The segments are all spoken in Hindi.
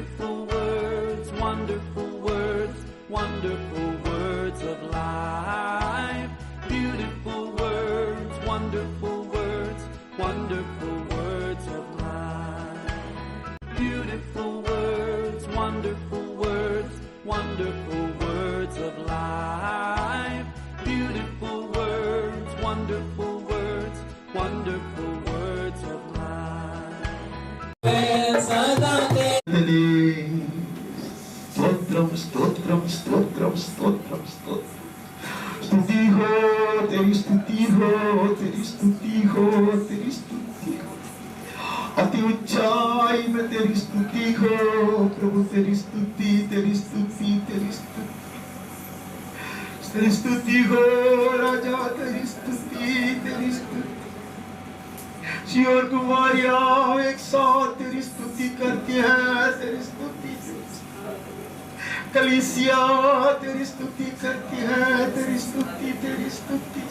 Beautiful words, wonderful words, wonderful words of life. Beautiful words, wonderful words, wonderful words of life. Beautiful words, wonderful words, wonderful words of life. Beautiful words, wonderful words, wonderful words of life. Stotram stotram stotram stotram stotram. स्तुति हो तेरी स्तुति हो तेरी स्तुति हो तेरी स्तुति हो। अति ऊंचाई में तेरी स्तुति हो प्रभु, तेरी स्तुति तेरी स्तुति तेरी स्तुति तेरी स्तुति हो राजा, तेरी स्तुति तेरी स्तुति। सियोन कुमारियां एक साथ तेरी स्तुति करती हैं, तेरी स्तुति। कलीसिया तेरी स्तुति करती है, तेरी स्तुति तेरी स्तुति।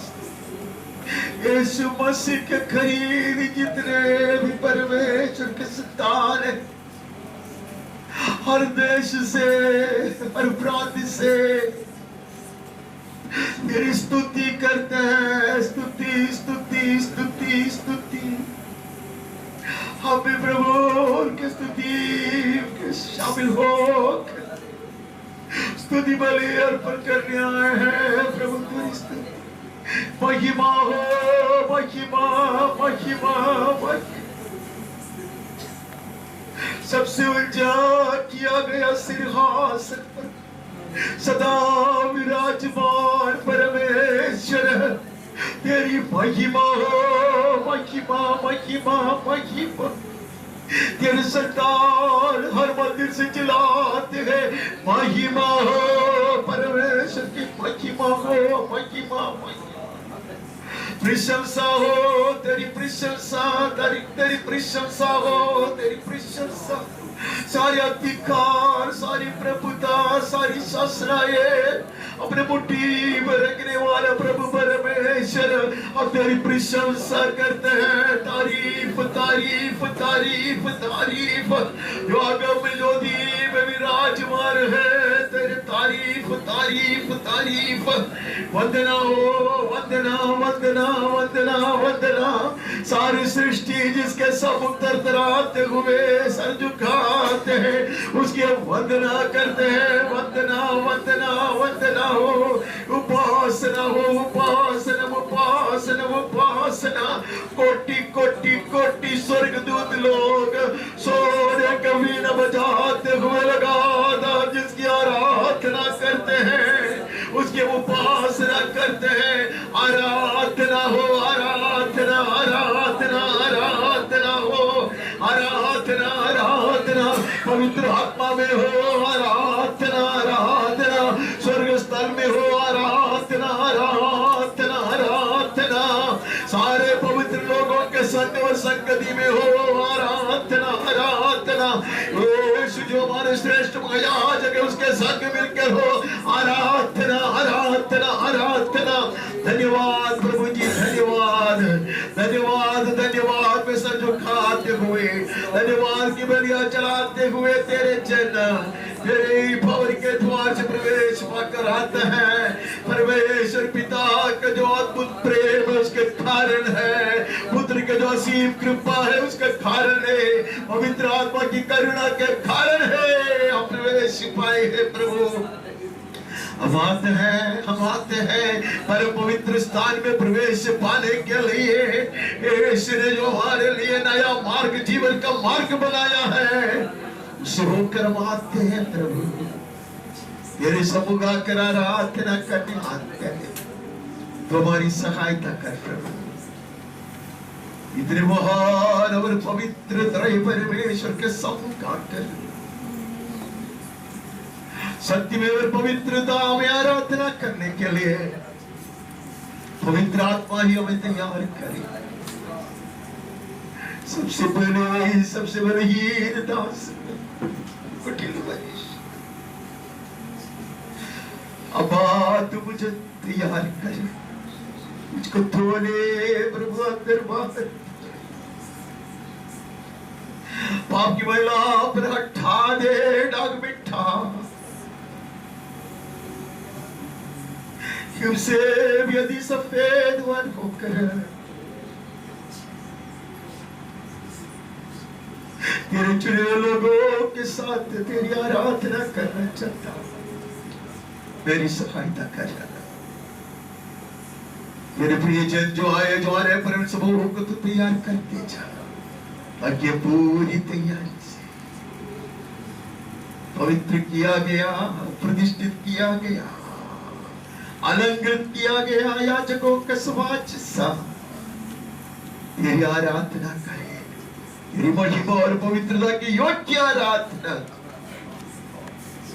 यीशु मसीह के करीब जितने भी परमेश्वर के संतान है, हर देश से हर प्रांत से तेरी स्तुति करते हैं। स्तुति स्तुति स्तुति स्तुति। हम भी प्रभु उनकी स्तुति के शामिल हो स्तुति बलि अर्पण करने आए हैं प्रभु। तेरी स्तुति महिमा हो, महिमा महिमा महिमा। सबसे ऊंचा किया गया सिंहासन पर सदा विराजमान परमेश्वर, तेरी महिमा हो, महिमा महिमा महिमा। तेरे संतान हर मंदिर से चिल्लाते हैं महिमा हो, परमेश्वर की महिमा हो, महिमा महिमा। प्रशंसा हो तेरी प्रशंसा, तेरी प्रशंसा हो, तेरी प्रशंसा। सारे अधिकार, सारी प्रभुता, सारी शासनाएं अपने मुट्ठी में रखने वाला प्रभु परमेश्वर, अब तेरी प्रशंसा करते हैं। तारीफ तारीफ तारीफ तारीफ। जो आगम ज्योति में विराजमान है, तेरे तारीफ तारीफ तारीफ। वंदना हो, वंदना वंदना वंदना वंदना। सारी सृष्टि जिसके सम्मुख थरथराते हुए सर झुकाते हैं, उसकी हम वंदना करते हैं। वंदना वंदना वंदना हो, उपासना हो, उपासना उपासना उपासना। कोटि कोटि कोटि स्वर्गदूत लोग सोने कभी न बजाते हुए लगातार जिसकी आराधना करते हैं, उसकी उपासना करते हैं। आराधना हो, आराधना आराधना आराधना हो, आराधना आराधना। पवित्र आत्मा में हो आराधना आराधना, स्वर्ग स्थल में हो आराधना आराधना आराधना। सारे पवित्र लोगों के संग और संगति में हो आराधना आराधना। यीशु जो हमारे श्रेष्ठ महायाजक है, उसके संग मिलकर हो आराधना आराधना आराधना। धन्यवाद प्रभु जी, धन्यवाद धन्यवाद धन्यवाद। में सर झुकाते हुए धन्यवाद की बलियां चलाते हुए तेरे जन तेरे भवन के द्वार से प्रवेश पाकर आते हैं। परमेश्वर पिता का जो अद्भुत प्रेम है उसके कारण है, पुत्र के जो असीम कृपा है उसके कारण है, पवित्र आत्मा की करुणा के कारण है हम प्रवेश पाए हैं प्रभु। हम आते हैं परम पवित्र स्थान में प्रवेश पाने के लिए। यीशु ने जो हमारे लिए नया मार्ग, जीवन का मार्ग बनाया है, उसे होकर हम आते हैं प्रभु। तेरे सम्मुख आकर आराधना करने आते हैं, तो हमारी सहायता कर प्रभु। इतने महान और पवित्र त्रय परमेश्वर के सम्मुख आकर सत्य में और पवित्रता में आराधना करने के लिए पवित्र आत्मा ही हमें तैयार करे। सबसे बलहीन दास कुटिल मनीष, अब तू मुझे तैयार कर, मुझको धोने प्रभु अंदर बाहर। पाप की महिला पर हटा दे मशकूब से भी अधिक सफेद वन होकर तेरे चुने हुए लोगों के साथ तेरी आराधना करना चाहता हूं। मेरी सहायता कर मेरे प्रियजन जो आए जो आ रहे पर उन सबों को तो तैयार करते जा ताकि पूरी तैयारी से पवित्र किया गया, प्रतिष्ठित किया गया, अलंकृत किया गया याजकों का समाज सा तेरी आराधना करे, तेरी महिमा और पवित्रता की योग्य आराधना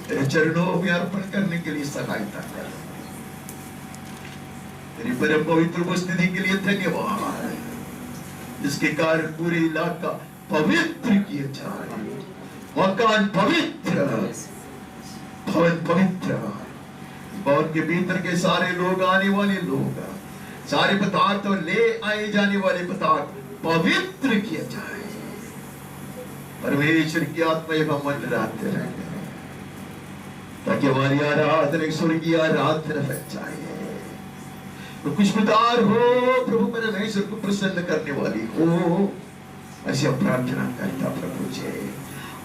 तेरे चरणों में अर्पण करने के लिए सहायता कर। तेरी परम पवित्र उपस्थिति के लिए धन्यवाद, जिसके कारण पूरे इलाका पवित्र किया जाए, मकान पवित्र, भवन पवित्र, भवन के भीतर के सारे लोग, आने वाले लोग, सारे पदार्थ और ले आए जाने वाले पदार्थ पवित्र किया जाए। परमेश्वर की आत्मा एवं मंडराते रहे ताकि हमारी आराधना स्वर्गीय आराधना बन जाए। तो कुछ प्रकार हो प्रभु परमेश्वर को प्रसन्न करने वाली हो, ऐसी प्रार्थना करता प्रभु जी।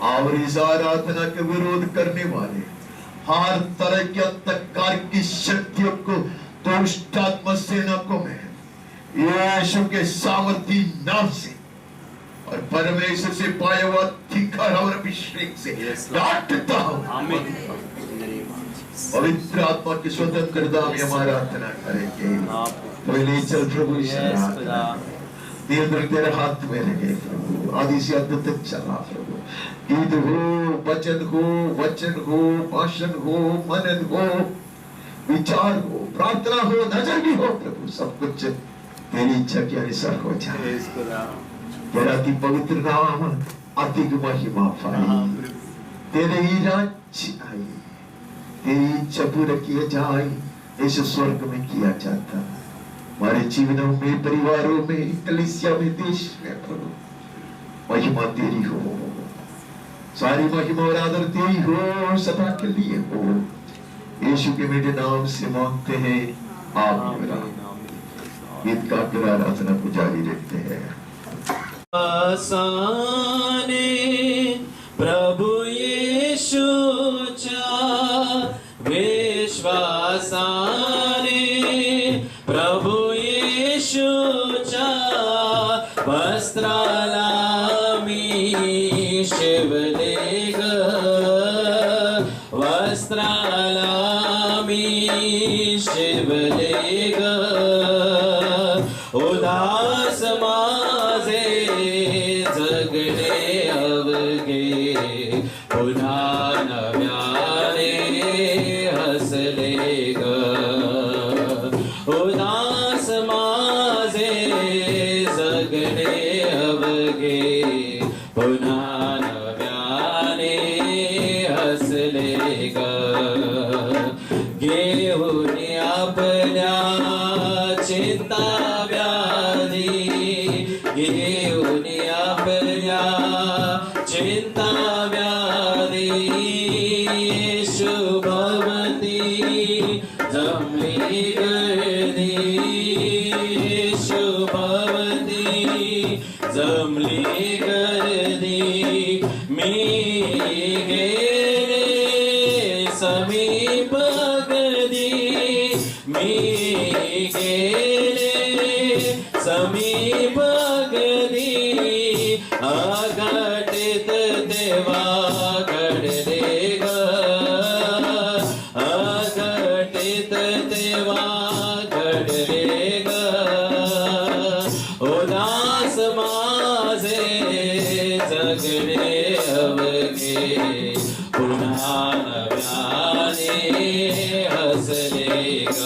और इस आराधना के विरोध करने वाले हर तरह की अंधकार की शक्तियों को, दुष्ट आत्मा सेना को मैं यीशु के सामर्थी नाम से और परमेश्वर से पाया हुआ अधिकार और अभिषेक से डांटता हूं। पवित्र आत्मा की स्वतंत्रता में हमारा आराधना करेंगे। पहले चल प्रभु तेरे हाथ में लगे प्रभु, आदि से अंत तक चला प्रभु। गीत हो, वचन हो, भाषण हो, मनन हो, विचार हो, प्रार्थना हो, नजर भी हो प्रभु, सब कुछ तेरी इच्छा के अनुसार हो जाए। तेरा अति पवित्र नाम अधिक महिमा पाए, तेरे ही राज्य आए, तेरी इच्छा पूरा किया जाए, ऐसे स्वर्ग में किया जाता हमारे जीवनों में, परिवारों में, कलीसिया में, देश में प्रभु महिमा तेरी हो, सारी महिमा और आदर तेरी हो, सदा के लिए हो। यीशु के मेरे नाम से मांगते हैं, आमीन। गीत का आराधना को जारी रखते हैं। प्रभु येशूच्या विश्वासाने, प्रभु येशूच्या वस्त्राला मी शिवले ग, वस्त्राला मी शिवले ग, उदास माझे जगणे अवघे, पुन्हा नव्याने हसले ग, उदास माझे जगणे अवघे, पुन्हा नव्याने हसले ग, घेऊन आपल्या चिंता व्याधी, घेऊन आपल्या चिंता व्याधी, येशू भवती जमली गर्दी, येशू भवती जमली गर्दी, मी गेले समीप गर्दी, मी गेले समीप गर्दी, अघटित देवा घडले ग, अघटित देवा घडले ग, उदास माझे जगणे अवघे, पुन्हा नव्याने हसले ग,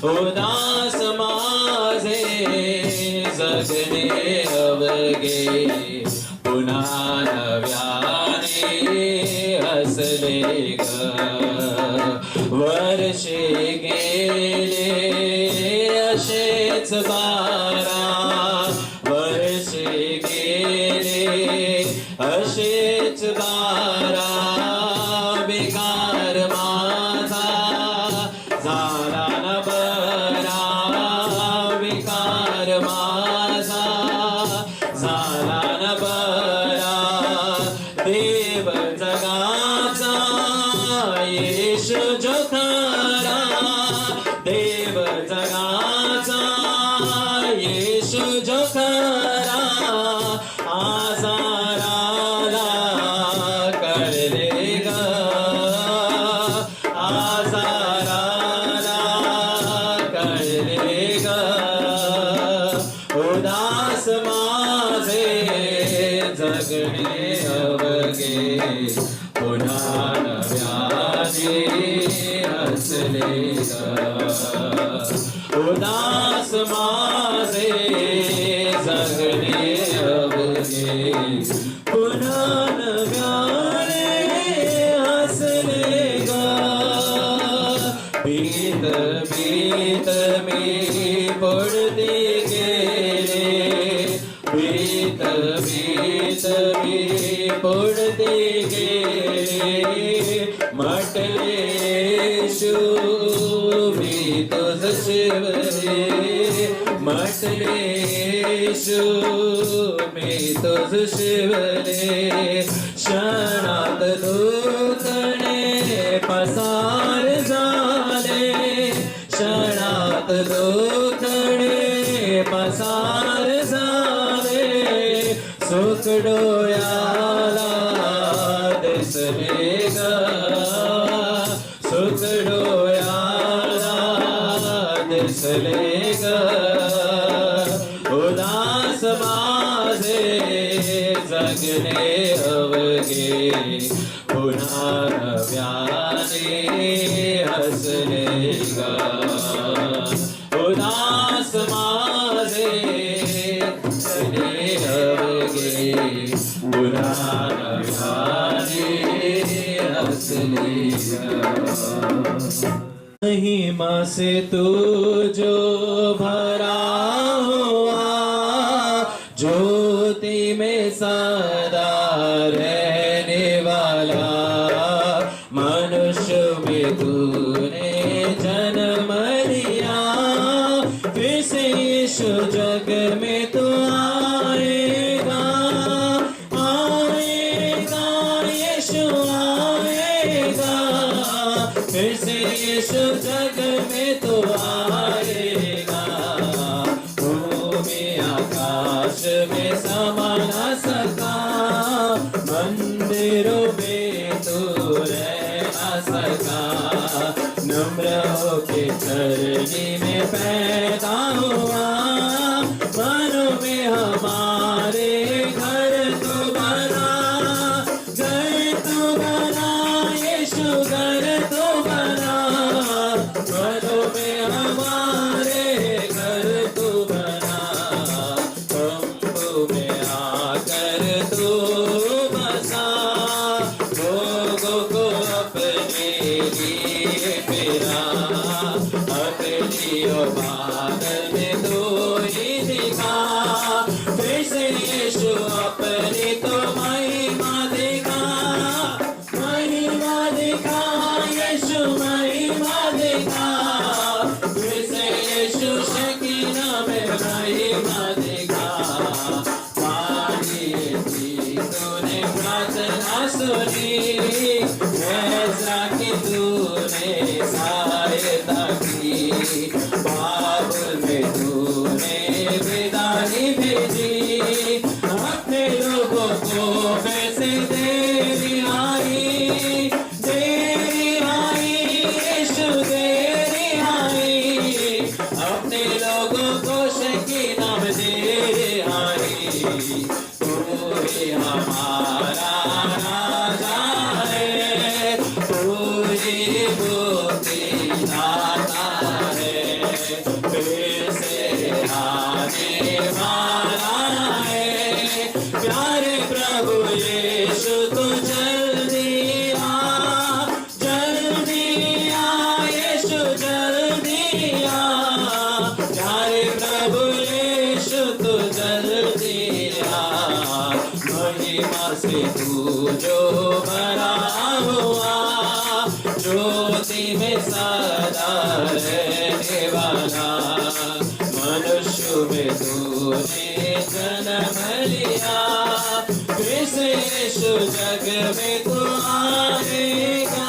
उदास माझे जगणे अवघे, पुन्हा नव्याने हसले ग, वर्षे गेले असेच 12, वर्षे गेले असेच 12, बेकार माझा अवगे पुन्हा नव्याने हसलेगा उदास माझे जगणे अवगे पुन्हा नव्याने हसलेगा बीत बीत मी पडते गेले बीत बीत मी पडते गेले म्हटले येशू मी तुझ शिवले म्हटले येशू मी तुझ शिवले क्षणात दुखणे पसार झाले क्षणात दुखणे पसार झाले सुख डोळ्याला दिसले ग सुख डोळ्याला दिसले ग उदास माझे जगणे अवगे पुन्हा नव्याने हसले ग उदास माझे जगणे अवगे पुन्हा नव्याने हसले ग महिमा से तू जो भरा हुआ ज्योति में सदा रहने वाला मनुष्य में तूने जन्म लिया फिर से यीशु जग में तू आएगा आएगा यीशु आएगा फिर से यीशु जग में तो आएगा भूमि आकाश में समा न सका मंदिरों में तो रह न सका नम्र होके धरनी में पैदा हुआ मनो में हमारे घर तो बना यीशु घर तो बना मनो में हमारे घर तो बना तंबू में आकर तो बसा लोगों को अपने लिए फिरा अपनी बादल में तो ही दिखा फिर से यीशु अपनी तो महिमा दिखा यीशु महिमा दिखा फिर से यीशु शकीना में महिमा दिखा पानी तूने प्रार्थना सुनी ऐसा कि तूने सहायता की बाबुल में तूने विदाई भेजी अपने लोगों को वैसे देरी आई अपने लोगों को शकीना में दे आई तू ही हमारा राजा है तू ही मुक्ति दाता है फिर से आने वाला है प्यारे प्रभु यीशु तू जल्दी आ यीशु जल्दी आ प्यारे प्रभु यीशु तू जल्दी आ महिमा से तू जो भरा हुआ ज्योति में सदा रहने वाला मनुष्य में तूने जन्म लिया फिर से यीशु जग में तू आएगा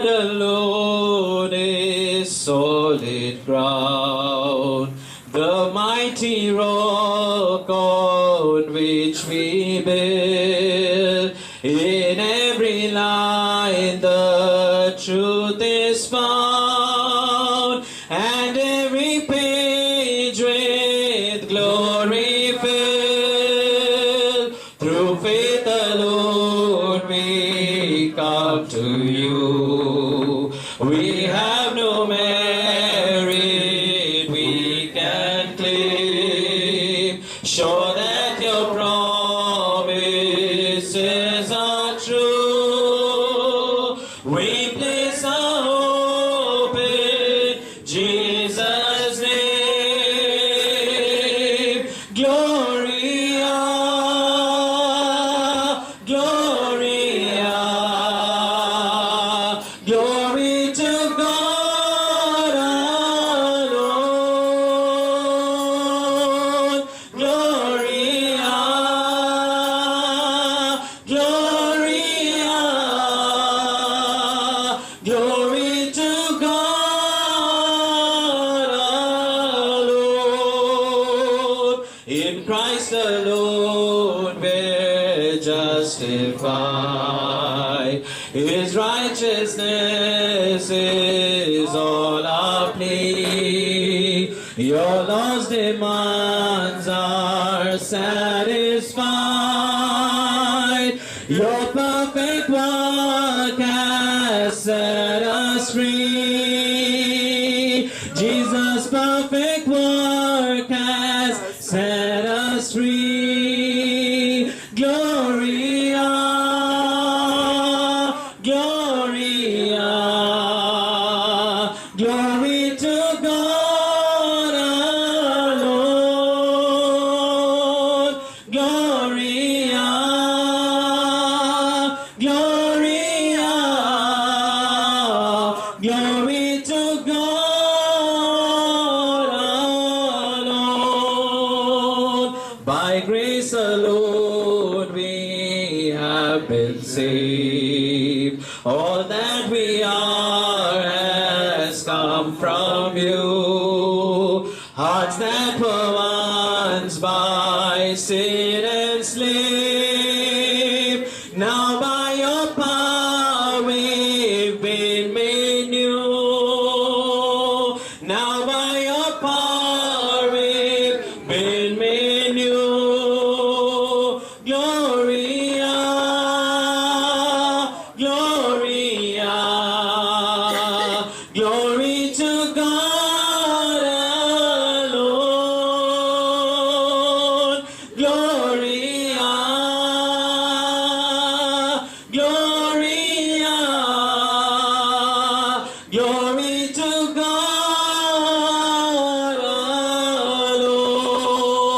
alone is solid ground, the mighty rock on which we build. In every line the truth is found, and every page with glory filled. Through faith with the Lord, we come to you. We have no merit we can claim. Sure that your promises are true. We place our hope in Jesus' name. Gloria, Gloria, glory to God alone. Gloria, Gloria, glory to God alone. In Christ alone we're justified. His righteousness is all our plea. Your law's demands are satisfied. Your perfect work has set us free. Jesus' perfect work has set us free. Gloria, Gloria, glory to God alone. Gloria, Gloria, glory to God alone. By grace alone we have been saved. All that we are has come from you. Hearts that were once by sin enslaved, now by your power we've been made new. Now by your power we've been made new. Gloria, Gloria, glory to God alone. Gloria, Gloria, glory to God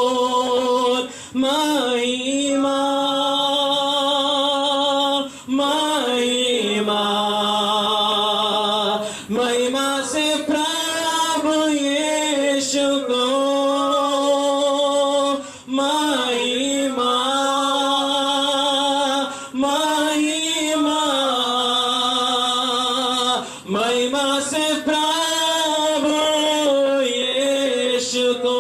alone. Mahima, Mahima, महिमा से प्रभु यीशु को महिमा, महिमा, महिमा से प्रभु यीशु को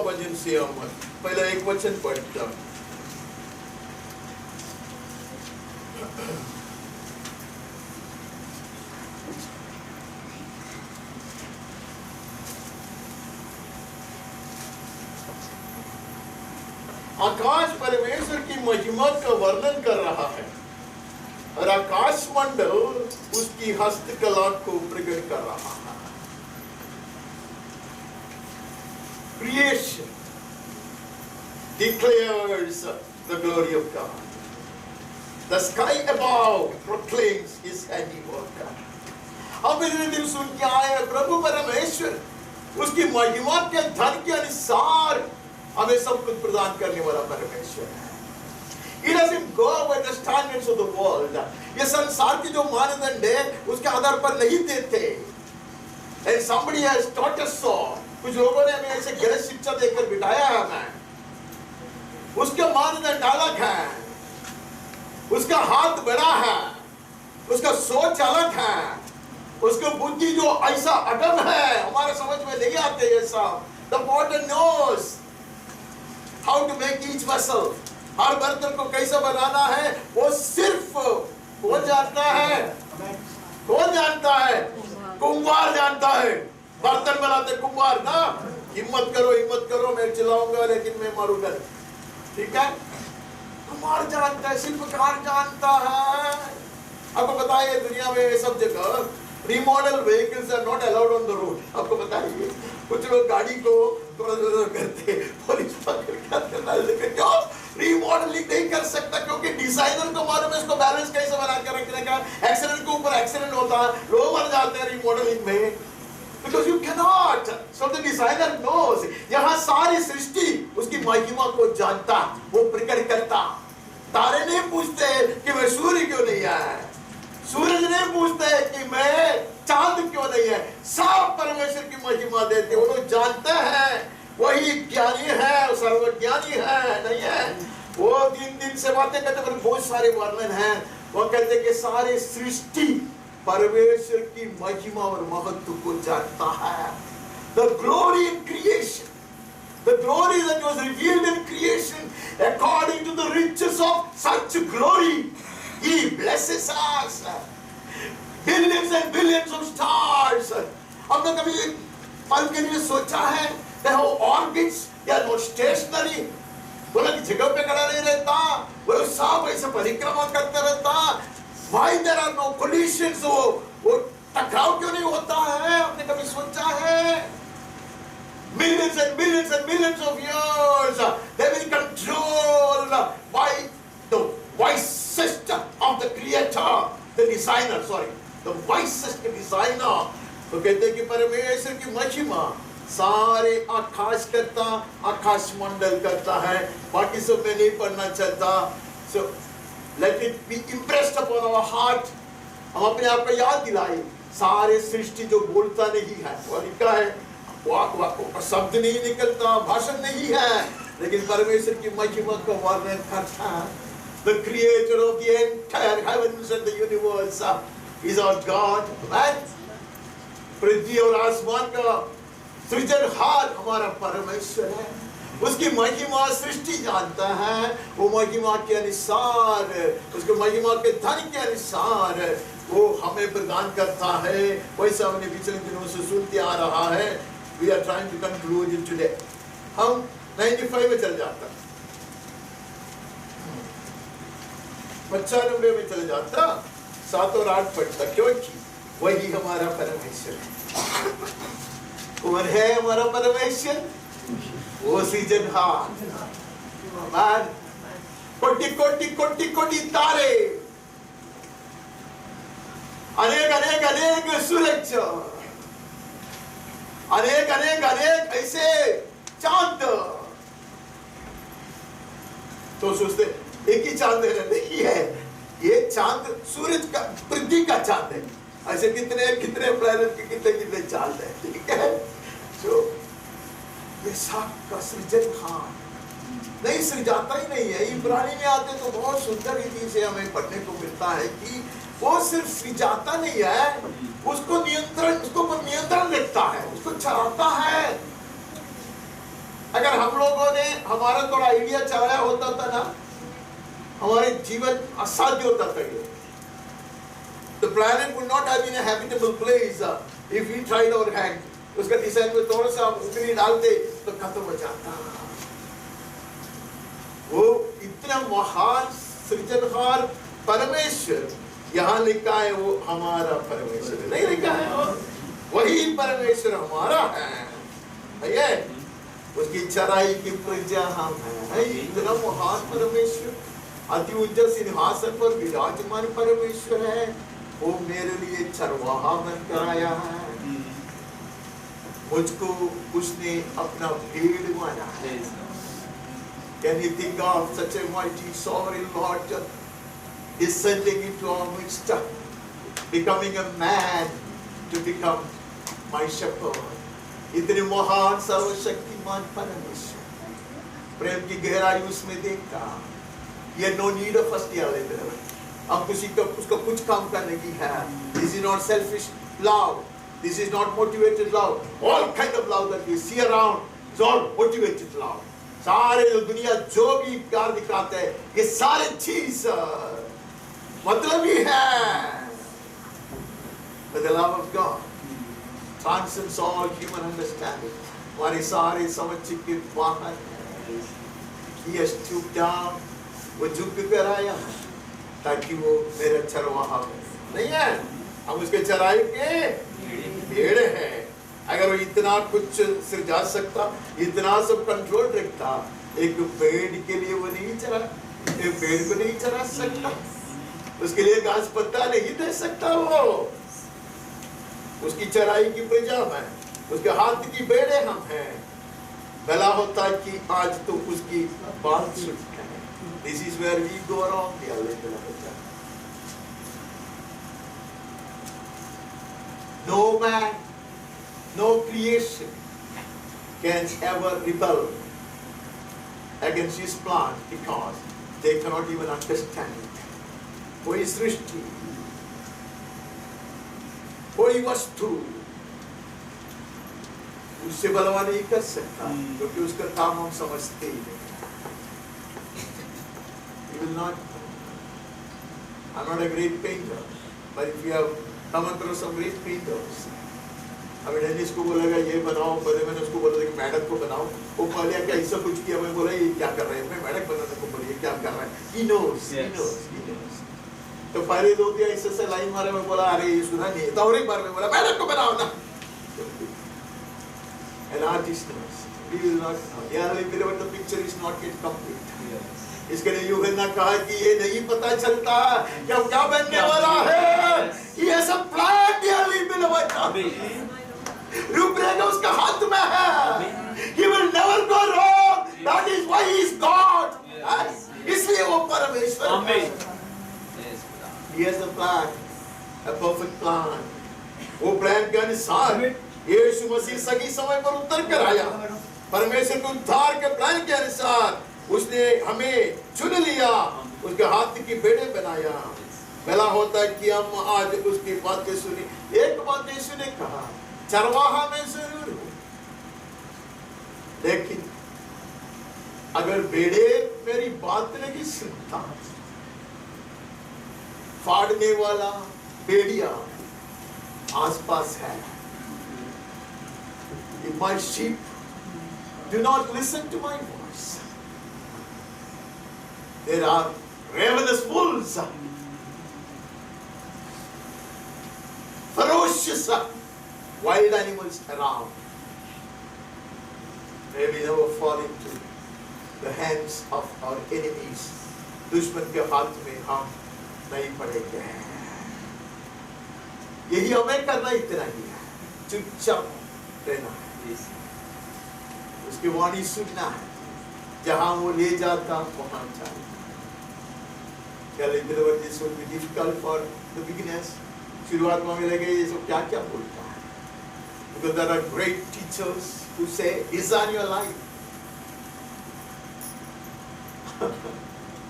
भजन से हम पहला एक वचन पढ़ता। आकाश परमेश्वर की महिमा का वर्णन कर रहा है और आकाश मंडल उसकी हस्तकला को प्रकट कर रहा है। Creation declares the glory of God. The sky above proclaims His handiwork. अब इतने दिन सुन के आए प्रभु परमेश्वर उसकी महिमा के धन के अनुसार हमें सब कुछ प्रदान करने वाला परमेश्वर है। He doesn't go by the standards of the world. ये संसार की जो मानदंड है उसके आधार पर नहीं देते। And somebody has taught us so. कुछ लोगों ने हमें ऐसे गलत शिक्षा देकर बिठाया है हमें। उसका मानदंड अलग है, उसका हाथ बड़ा है, उसका सोच अलग है, उसकी बुद्धि जो ऐसा अगम है हमारे समझ में नहीं आते ये सब। The potter knows how to make each vessel. हर बर्तन को कैसा बनाना है वो सिर्फ कौन जानता है? कौन जानता है? कुम्हार जानता है। बर्तन बनाते कुम्हार ना। हिम्मत करो मैं चिल्लाऊंगा लेकिन मैं मारूंगा। ठीक है, कुम्हार जानता है, शिल्पकार जानता है। आपको पता है दुनिया में सब जगह remodel vehicles are not allowed on the road. आपको पता है कुछ लोग गाड़ी को थोड़ा करते, पुलिस पकड़ क्यों रिमॉडलिंग नहीं कर सकता? क्योंकि डिजाइनर को मालूम है इसको बैलेंस कैसे बना कर रखने का। एक्सीडेंट के ऊपर एक्सीडेंट होता है, लोग मर जाते हैं रिमॉडलिंग में। Because you cannot. So the designer knows. यहाँ सारी सृष्टि उसकी महिमा को जानता, वो प्रकट करता। तारे नहीं पूछते कि मैं सूर्य क्यों नहीं आया, सूरज नहीं पूछते कि मैं चांद क्यों नहीं है। सब परमेश्वर की महिमा देते। वो लोग जानते हैं वही ज्ञानी है, सर्वज्ञानी है नहीं है। वो दिन से बातें करते पर बहुत सारे वर्णन हैं। वो कहते कि सारे सृष्टि परमेश्वर की महिमा और महत्व को जानता है। The glory in creation, the glory that was revealed in creation, according to the riches of such glory, He blesses us. Billions and billions of stars. हमने कभी पल के लिए सोचा है they have orbits, they are not stationary. बोला कि जगह पे खड़ा नहीं रहता, वो सब ऐसे परिक्रमा करते रहता। Why there are no collisions? वो टकराव क्यों नहीं होता? and millions of years. They will control by the wisest of the creator, the designer, the wisest designer. तो कहते हैं कि परमेश्वर की महिमा सारे आकाश करता, आकाश मंडल करता है, बाकी सब मैं नहीं पढ़ना चाहता. So let it be impressed upon our heart. हम अपने आप को याद दिलाए, सारे सृष्टि जो बोलता नहीं है, वो लिखा है, शब्द नहीं निकलता, भाषण नहीं है, लेकिन परमेश्वर की महिमा का वर्णन करता है. The creator of the entire heavens and the universe is our God. Right? पृथ्वी और आसमान का सृजनहार हमारा परमेश्वर है. उसकी महिमा सृष्टि जानता है. वो महिमा के अनुसार, उसके महिमा के धन के अनुसार वो हमें प्रदान करता है. वैसा हमने पिछले दिनों से सुनते आ रहा है. We are trying to conclude it today. हम 95 में चल जाता, 95 में चले जाता, 7 और 8 पढ़ता, क्योंकि वही हमारा परमेश्वर है. कौन है हमारा परमेश्वर? वो सृजनहार. कोटि कोटि कोटि कोटि तारे, अनेक अनेक अनेक सूरज, अनेक अनेक अनेक ऐसे चांद. तो सोचते एक ही चांद नहीं है, ये चांद सूरज का, पृथ्वी का चांद है. ऐसे कितने कितने प्लैनेट के कितने कितने चांद है. ठीक है. तो ये सबका सृजनहार नहीं सृजाता ही नहीं है. इब्रानी में आते तो बहुत सुंदर रीति से हमें पढ़ने को मिलता है कि वो सिर्फ सृजाता नहीं है, उसको नियंत्रण रखता है, उसको चलाता है. अगर हम लोगों ने हमारा थोड़ा आइडिया चलाया होता था ना, हमारे जीवन असाध्य होता था. ये The planet would not have been a habitable place if we tried our hand. उसका डिजाइन में थोड़ा सा उंगली डालते तो खत्म हो जाता. वो इतना महान सृजनहार परमेश्वर, यहाँ लिखा है वो हमारा परमेश्वर नहीं लिखा है, वही परमेश्वर हमारा है. उसकी चराई की प्रजा हम है. इतना महान परमेश्वर, अति उच्च सिंहासन पर विराजमान परमेश्वर है. वो मेरे लिए चरवाहा बनकर आया है. मुझको उसने अपना भेड़ माना है. Can you think of such a mighty sovereign Lord descending into our midst, becoming a man to become my shepherd? इतने महान सर्वशक्तिमान परमेश्वर, प्रेम की गहराई उसमें देखा. ये no need of us theology. अब किसी का उसका कुछ काम करने की है. This is not selfish love. This is not motivated love. All kind of love that we see around is all motivated love. सारे दुनिया जो भी प्यार दिखाते हैं, ये सारे चीज मतलब ही है. But the love of God transcends all human understanding. हमारी सारी समझ के बाहर है. He has stooped down. वो झुक कर आया ताकि वो मेरा चरवाहा नहीं है. हम उसके चराई के भेड़ हैं. अगर वो इतना कुछ सृजा सकता, इतना सब कंट्रोल रखता, एक भेड़ के लिए वो नहीं चरा, एक भेड़ को नहीं चरा सकता, उसके लिए घास पत्ता नहीं दे सकता. वो उसकी चराई की प्रजा है, उसके हाथ की भेड़े हम हैं. भला होता कि आज तो उसकी बात सुनते. This is where we go wrong. No man, no creation can ever rebel against his plan because they cannot even understand it. कोई सृष्टि, कोई वस्तु उससे बलवा नहीं कर सकता, क्योंकि उसका काम हम समझते ही नहीं. You will not. I'm not a great painter, but if you have come across some great painters, अभी डेनिस को बोलेगा ये बनाओ, पहले मैंने उसको बोला कि मैडम को बनाओ. वो पहले क्या ऐसा कुछ किया, मैं बोला ये क्या कर रहे हैं, मैं मैडम बनाने को बोला ये क्या कर रहा है. He knows. तो पहले 2-3 ऐसे लाइन मारे, मैं बोला अरे ये सुना नहीं. तो और एक बार मैं बोला मैडम को बनाओ ना. An artist knows. He will not know. Dearly beloved, the picture is not yet complete. इसके लिए यूहन्ना कहा कि ये नहीं पता चलता कि अब क्या बनने वाला है. He has a plan, dearly beloved. रूपरेखा उसका हाथ में है. He will never go wrong. That is why he is God. इसलिए वो परमेश्वर है. He has a plan, a perfect plan. वो प्लान के अनुसार यीशु मसीह सही समय पर उतर कर आया. परमेश्वर के उद्धार के प्लान के अनुसार उसने हमें चुन लिया, उसके हाथ की बेटे बनाया. भला होता है कि हम आज उसकी बातें सुनी. एक बात यीशु ने कहा, चरवाहा में जरूर हूं, लेकिन अगर बेड़े मेरी बात नहीं सुनता, फाड़ने वाला बेड़िया आसपास है. If my sheep do not listen to my voice, there are ravenous wolves, ferocious wild animals around. May we never fall into the hands of our enemies. दुश्मन के हाथ में हम नहीं पड़ेंगे. यही हमें करना इतना ही है, चुपचाप रहना है, उसकी वाणी सुनना है, जहां वो ले जाता वहां जाए. This will be difficult for the beginners. शुरुआत में लगे ये सब क्या क्या बोलता है, because there are great teachers who say design your life.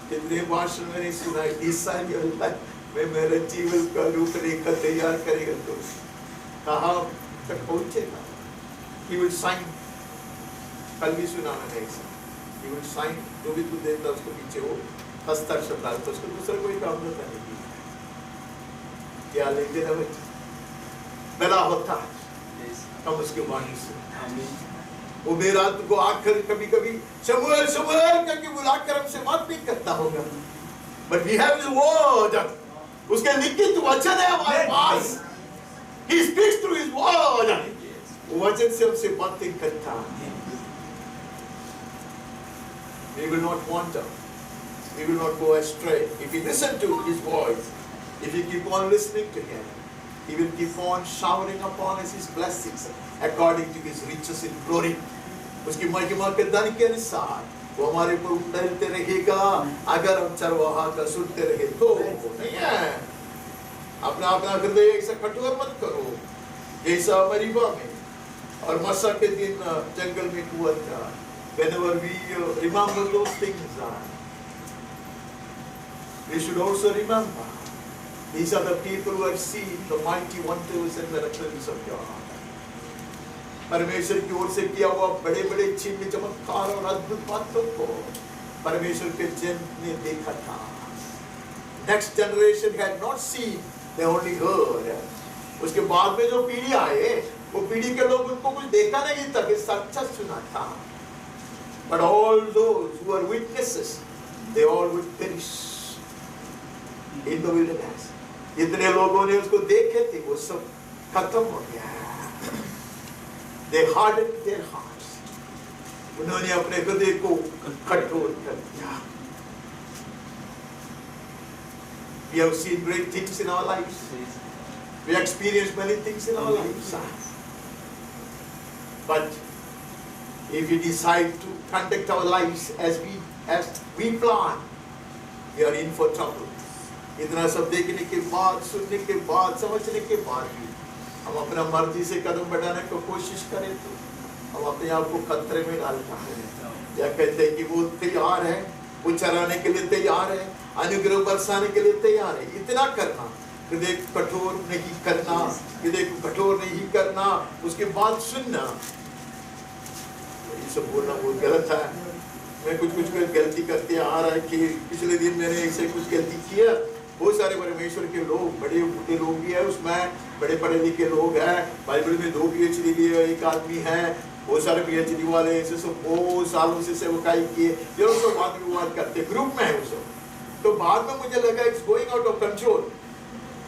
कितने भाषण मैंने सुना है, design your life. मैं मेरे जीवन का रूपरेखा तैयार करेगा तो कहाँ तक पहुँचेगा. He will sign. कल भी सुना मैंने ऐसा. He will sign. जो भी तू देता उसको पीछे वो हस्ताक्षर डालता, उसको दूसरा कोई काम होता नहीं. क्या लेंगे ना बच्चे, भला होता हम उसके वाणी से. वो मेरा को आकर कभी कभी शमूएल शमूएल करके बुलाकर हमसे बात नहीं करता होगा, but we have his word. उसके लिखित वचन है हमारे पास. He speaks through his word. वो वचन से हमसे बातें करता. We will not wander. We will not go astray if we listen to his voice. If you keep on listening to him, he will keep on showering upon us his blessings according to his riches in glory. उसकी महिमा के धन के अनुसार वो हमारे ऊपर उतरते रहेगा अगर हम चरवाहा का सुनते रहे तो. नहीं है, अपना अपना हृदय ऐसा कठोर मत करो जैसा मरीबा में और मसा के दिन जंगल में हुआ था. Whenever we remember those things, we should also remember these are the people who have seen the mighty wonders and miracles of God. परमेश्वर की ओर से किया हुआ बड़े बड़े चिन्ह चमत्कार और अद्भुत बातों को परमेश्वर के जन ने देखा था. Next generation had not seen, they only heard. उसके बाद में जो पीढ़ी आए वो पीढ़ी के लोग उनको कुछ देखा नहीं था, कि सच्चा सुना था. But all those who are witnesses, they all would perish in the wilderness. जितने लोगों ने उसको देखे थे वो सब खत्म हो गया. They hardened their hearts. उन्होंने अपने हृदय को कठोर कर दिया. We have seen great things in our lives. We experienced many things in our lives. But if we decide to conduct our lives as we plan, we are in for trouble. इतना सब देखने के बाद, सुनने के बाद, समझने के बाद भी हम अपना मर्जी से कदम बढ़ाने को कोशिश करें तो हम अपने आप को खतरे में डालता है. या कहते हैं कि वो तैयार है, वो चराने के लिए तैयार है, अनुग्रह बरसाने के लिए तैयार है. इतना करना, हृदय कठोर नहीं करना, हृदय को कठोर नहीं करना, उसके बाद सुनना, ये सब बोलना बहुत गलत है. मैं कुछ गलती करते आ रहा है कि पिछले दिन मैंने ऐसे कुछ गलती किया. बहुत सारे परमेश्वर के लोग, बड़े बूढ़े लोग भी है उसमें, बड़े पढ़े लिखे लोग हैं. बाइबल में 2 PhD लिए एक आदमी है, बहुत सारे PhD वाले ऐसे सब बहुत सालों से सेवकाई किए. जो सब वाद विवाद करते ग्रुप में है वो सब. तो बाद में मुझे लगा it's going out of control.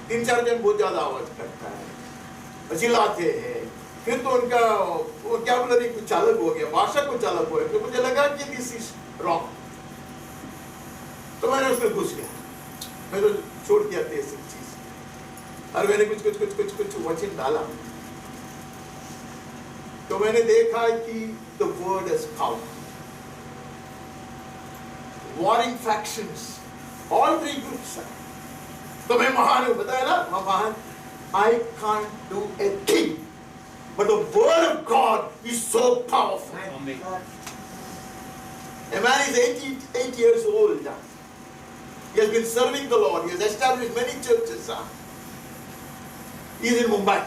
3-4 जन बहुत ज्यादा आवाज करता है, चिल्लाते हैं, फिर तो उनका वोकैबुलरी कुछ अलग हो गया, भाषा कुछ अलग हो गया, तो मुझे लगा कि दिस इज रॉन्ग। तो मैंने उसमें घुस गया, मैं तो छोड़ दिया बेसिक चीज, और मैंने कुछ वचन डाला। तो मैंने देखा कि the word is power. Warring factions, all three groups. तो मैं महान हूं, बताया ना, मैं महान। I can't do a thing, but the word of God is so powerful. Amen. A man is 88 years old. He has been serving the Lord. He has established many churches. He is in Mumbai.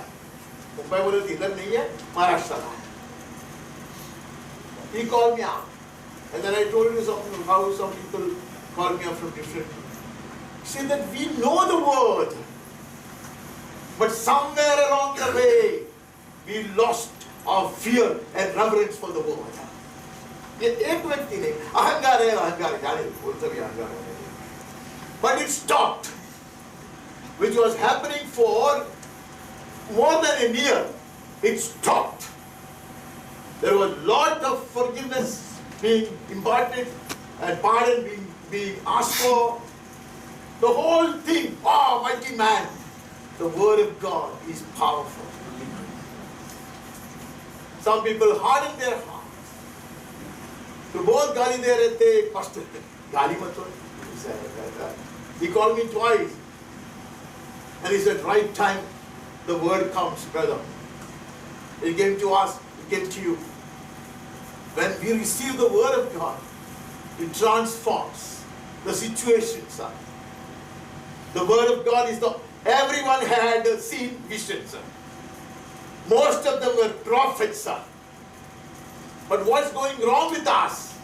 Mumbai बोले तो इधर नहीं है, महाराष्ट्र है. He called me out, and then I told you something how some people call me up from different. He said that we know the word, but somewhere along the way we lost our fear and reverence for the word. ये एक व्यक्ति ने अहंकार है, जाने बोलते भी अहंकार है, but it stopped, which was happening for more than a year. It stopped. There was lot of forgiveness being imparted and pardon being asked for. The whole thing, oh mighty man, the word of God is powerful. Some people harden their hearts. तो बहुत गाली दे रहे थे पास्टर थे, गाली मत दो। He called me twice, and he said, right time the word comes, brother. It came to us, it came to you. When we receive the word of God, it transforms the situations. The word of God is the, everyone had seen visions. Most of them were prophets. But what's going wrong with us?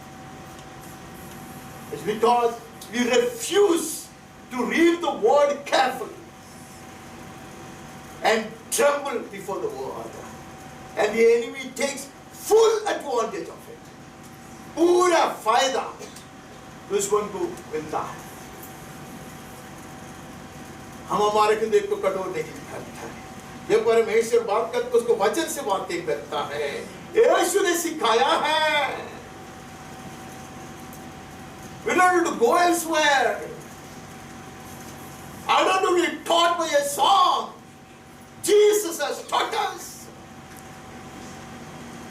It's because we refuse to read the word carefully and tremble before the word. And the enemy takes full advantage of it. पूरा फायदा दुश्मन को मिलता है। हम हमारे को देख को कठोर नहीं करता है। जब परमेश्वर बात करता है, उसको वचन से बातें करता है। यीशु ने सिखाया है। We don't need to go elsewhere. I don't need to be taught by a song. Jesus has taught us.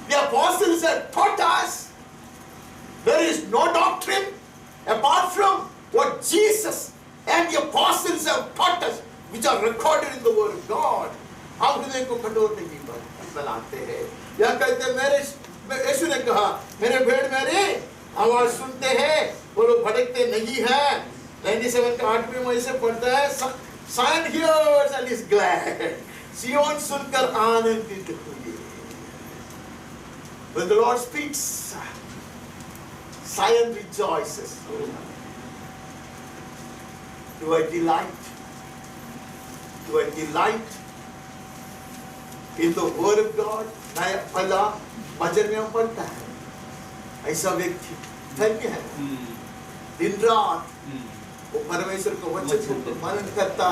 The apostles have taught us. There is no doctrine apart from what Jesus and the apostles have taught us, which are recorded in the word of God. हम हृदय को कठोर नहीं बनाते हैं। या कहते मेरे यीशु ने कहा, मेरे भेड़ मेरी आवाज सुनते हैं, वो लोग भटकते नहीं हैं। 97 का 8वें में से पढ़ता है, Zion hears and is glad. सियोन सुनकर आनंदित हुई। When the Lord speaks, Zion rejoices. Do I delight? Do I delight in the word of God? नया पहला भजन में हम पढ़ता है, ऐसा व्यक्ति धन्य है। दिन रात वो परमेश्वर को वचन को मनन करता,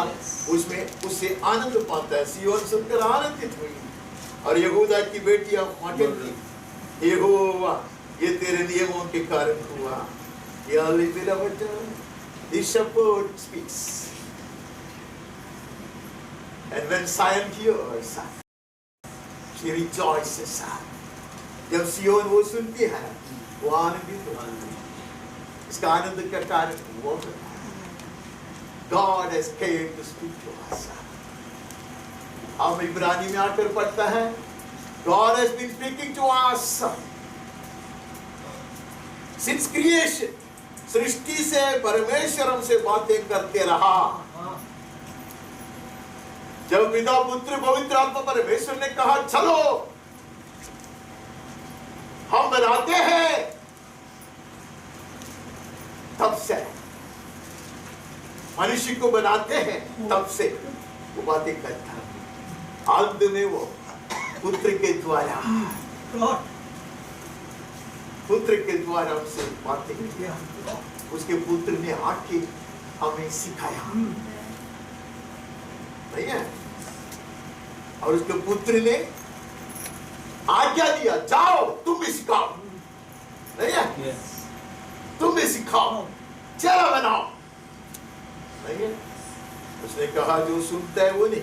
उसमें उससे आनंद पाता है। सियोन सुनकर आनंदित हुई और यहूदा की बेटियां मगन थी। यहोवा ये तेरे नियमों के कारण हुआ। यह मेरा वचन, this shepherd speaks. And when Zion hears, she rejoices. जब सियोन वो सुनती है, वो आनंदित होती है। इसका आनंद का कारण वो है, God has came to speak to us. हम इब्रानी में आकर पढ़ता है, God has been speaking to us since creation. सृष्टि से परमेश्वर हमसे बातें करते रहा। जब पिता पुत्र पवित्र आत्मा परमेश्वर ने कहा चलो हम बनाते हैं, तब से मनुष्य को बनाते हैं, तब से वो बातें करता है। अंत में वो पुत्र के द्वारा उससे बातें किया। उसके पुत्र ने आके हमें सिखाया, नहीं है? और उसके पुत्र ने आज्ञा दिया, जाओ तुम भी सिखाओ, नहीं है? Yes. तुम भी सिखाओ, चेला बनाओ, नहीं है? उसने कहा जो सुनता है वो नहीं,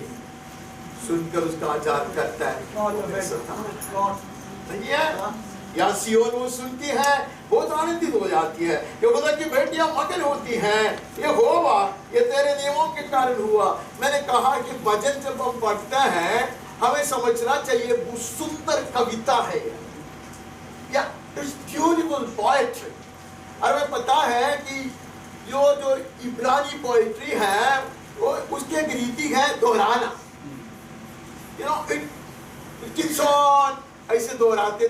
सुनकर उसका आचार करता है नहीं है? या सियोन वो सुनती है, बहुत आनंदित हो जाती है, यहूदा की बेटियां मगन होती हैं, ये होगा, ये तेरे नियमों के कारण हुआ। मैंने कहा कि भजन जब हम पढ़ते हैं हमें समझना चाहिए वो सुंदर कविता है या ब्यूटीफुल पोएट्री। और हमें पता है कि जो इब्रानी पोएट्री है वो उसकी एक रीति है दोहराना, you know, it keeps on, ऐसे दोहराते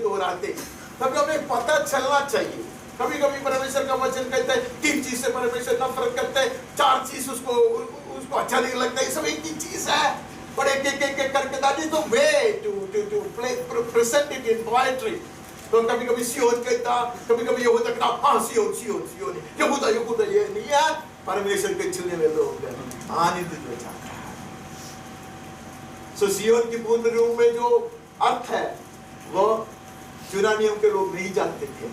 तभी हमें पता चलना चाहिए। कभी कभी परमेश्वर का वचन कहता है 3 चीज से परमेश्वर नफरत करते हैं, 4 चीज उसको अच्छा नहीं लगता, ये सब एक ही चीज है, पर एक करके that is the way to present it in poetry. तो कभी कभी सियोन कहता, कभी कभी यहूदा कहता, हाँ सियोन यहूदा ये नहीं है, परमेश्वर के चुने हुए लोग आनंदित हो जाता है। सो सियोन की पूर्ण रूप में जो अर्थ है वो चुना नियम के लोग नहीं जानते थे,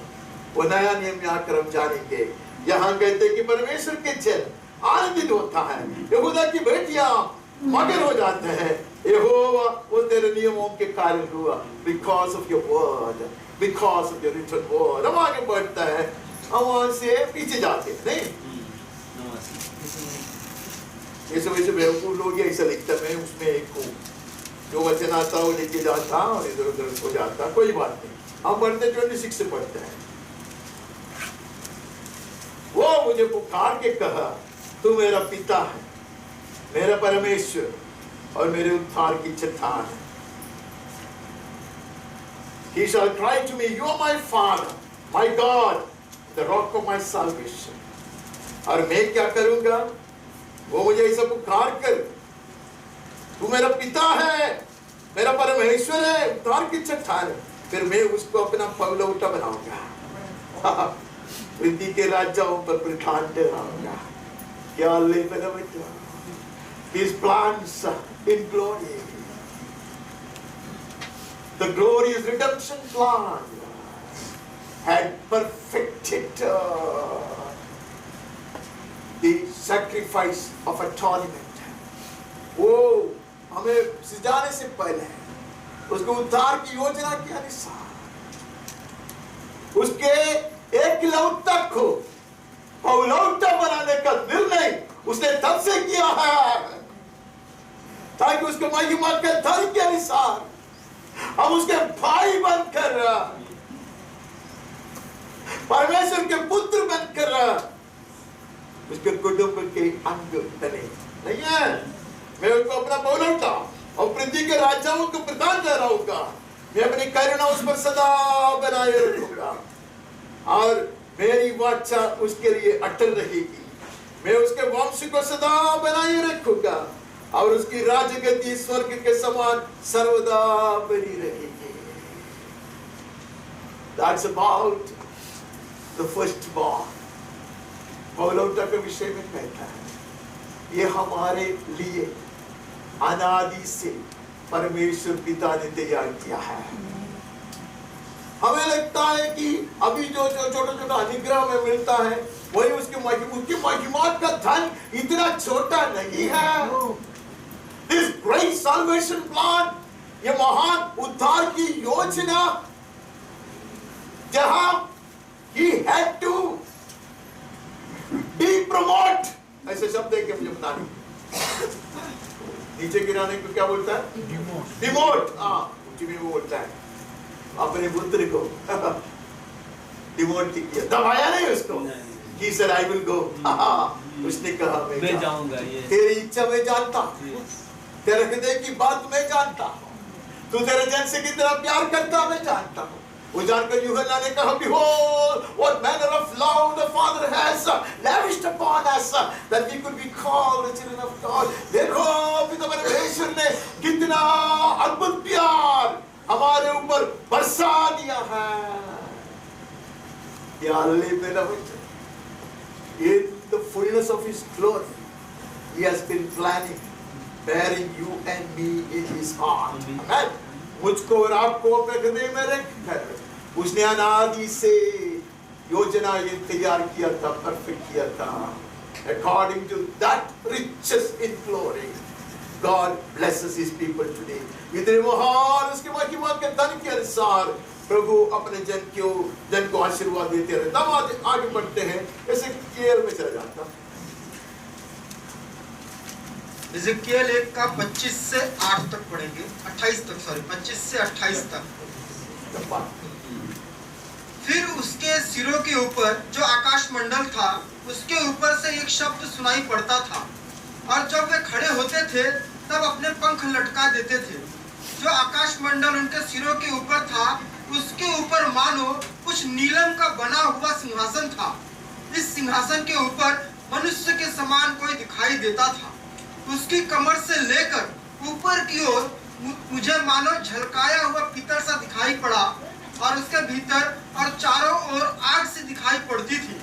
वो नया नियम में आकर हम जानेंगे। यहाँ कहते कि परमेश्वर के जन आनंदित होता है, यहूदा की बेटियां मगन हो जाते हैं, यहोवा वो तेरे नियमों के कारण हुआ, because of your word, because of your written word. हम आगे बढ़ता है, हम वहां से पीछे जाते हैं, नहीं ये सब ऐसे बेवकूफ लोग ऐसा लिखता है, मैं उसमें एक हूँ, जो वचन आता वो लेके जाता और इधर उधर हो जाता, कोई बात नहीं। हम पढ़ते 26 से पढ़ते हैं, वो मुझे पुकार के कहा तू मेरा पिता है, मेरा परमेश्वर और मेरे उद्धार की चट्टान है। He shall cry to me, you are my father, my God, the rock of my salvation। और मैं क्या करूंगा, वो मुझे ऐसा पुकार कर, तू मेरा पिता है, मेरा परमेश्वर है, उद्धार की चट्टान है, फिर मैं उसको अपना पगलौटा बनाऊंगा, पृथ्वी के राजाओं पर प्रधान ठहराऊंगा। क्या ले मेरा बेटा, His plans in glory, the glorious redemption plan had perfected the sacrifice of atonement। वो हमें सजाने से पहले उसके उद्धार की योजना के अनुसार उसके एकलौता को पगलौटा बनाने का निर्णय उसने तब से किया है ताकि उसके महिमा के धन के अनुसार हम उसके भाई बनकर, परमेश्वर के पुत्र बनकर उसके कुटुंब के अंग बने, नहीं है? मैं उसको अपना पगलौटा और पृथ्वी के राजाओं को प्रदान ठहराऊंगा, मैं अपनी करुणा उस पर सदा बनाए रखूंगा और मेरी वाचा उसके लिए अटल रहेगी, मैं उसके वंश को सदा बनाए रखूंगा और उसकी राजगद्दी स्वर्ग के समान सर्वदा बनी रहेगी। That's about the firstborn। पगलौटा के विषय में कहता है, ये हमारे लिए अनादि से परमेश्वर पिता ने तैयार किया है। हमें लगता है कि अभी जो छोटा अनुग्रह में मिलता है वही उसकी महिमा का धन इतना छोटा नहीं है। This great salvation plan, ये महान उद्धार की योजना, जहां he had to depromote, ऐसे शब्द है कि मुझे बता नहीं, नीचे गिराने को क्या बोलता है? डिमोट। हाँ, ऊंची में वो बोलता है अपने पुत्र को डिमोट किया, दबाया नहीं उसको। He said I will go। उसने कहा मैं जाऊंगा, तेरी इच्छा मैं जानता हूँ, तेरे हृदय की बात मैं जानता हूँ, तू तेरे जन से कितना प्यार करता मैं जानता हूँ। वो जानकर यूहन्ना ने कहा, behold what manner of love the Father has lavished upon us that we could be called the children of God। देखो पिता परमेश्वर ने कितना अद्भुत प्यार हमारे ऊपर बरसा दिया है। In the fullness of His glory, He has been planning, bearing you and me in His heart। Amen। मुझको और आपको अपने हृदय में रखकर उसने अनादि से योजना ये तैयार किया था, परफेक्ट किया था। According to that riches in glory, God blesses His people today. इतने महान उसके महिमा के धन के अनुसार प्रभु अपने जन को आशीर्वाद देते रहे। तब आगे बढ़ते हैं, ऐसे केयर में चला जाता। इज़ेकियेल 1 का 25 से 8 तक पढ़ेंगे, 28 तक, सॉरी 25 से 28 तक। फिर उसके सिरों के ऊपर जो आकाश मंडल था, उसके ऊपर से एक शब्द सुनाई पड़ता था, और जब वे खड़े होते थे तब अपने पंख लटका देते थे। जो आकाश मंडल उनके सिरों के ऊपर था, उसके ऊपर मानो कुछ नीलम का बना हुआ सिंहासन था। इस सिंहासन के ऊपर मनुष्य के समान कोई दिखाई देता था। उसकी कमर से लेकर ऊपर की ओर मुझे मानो झलकाया हुआ पीतल सा दिखाई पड़ा, और उसके भीतर और चारों ओर आग से दिखाई पड़ती थी।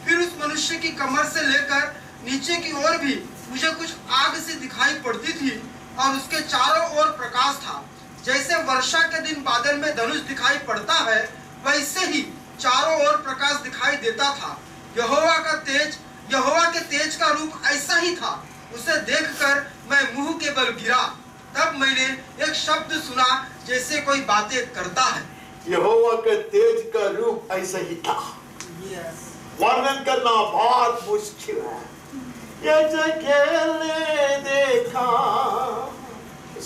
फिर उस मनुष्य की कमर से लेकर नीचे की ओर भी मुझे कुछ आग से दिखाई पड़ती थी, और उसके चारों ओर प्रकाश था। जैसे वर्षा के दिन बादल में धनुष दिखाई पड़ता है, वैसे ही चारों ओर प्रकाश दिखाई देता था। यहोवा के तेज का रूप ऐसा ही था। उसे देखकर मैं मुंह के बल गिरा। तब मैंने एक शब्द सुना जैसे कोई बातें करता है। यहोवा के तेज का रूप ऐसा ही था। वर्णन करना बहुत मुश्किल है। यहोवा ने देखा,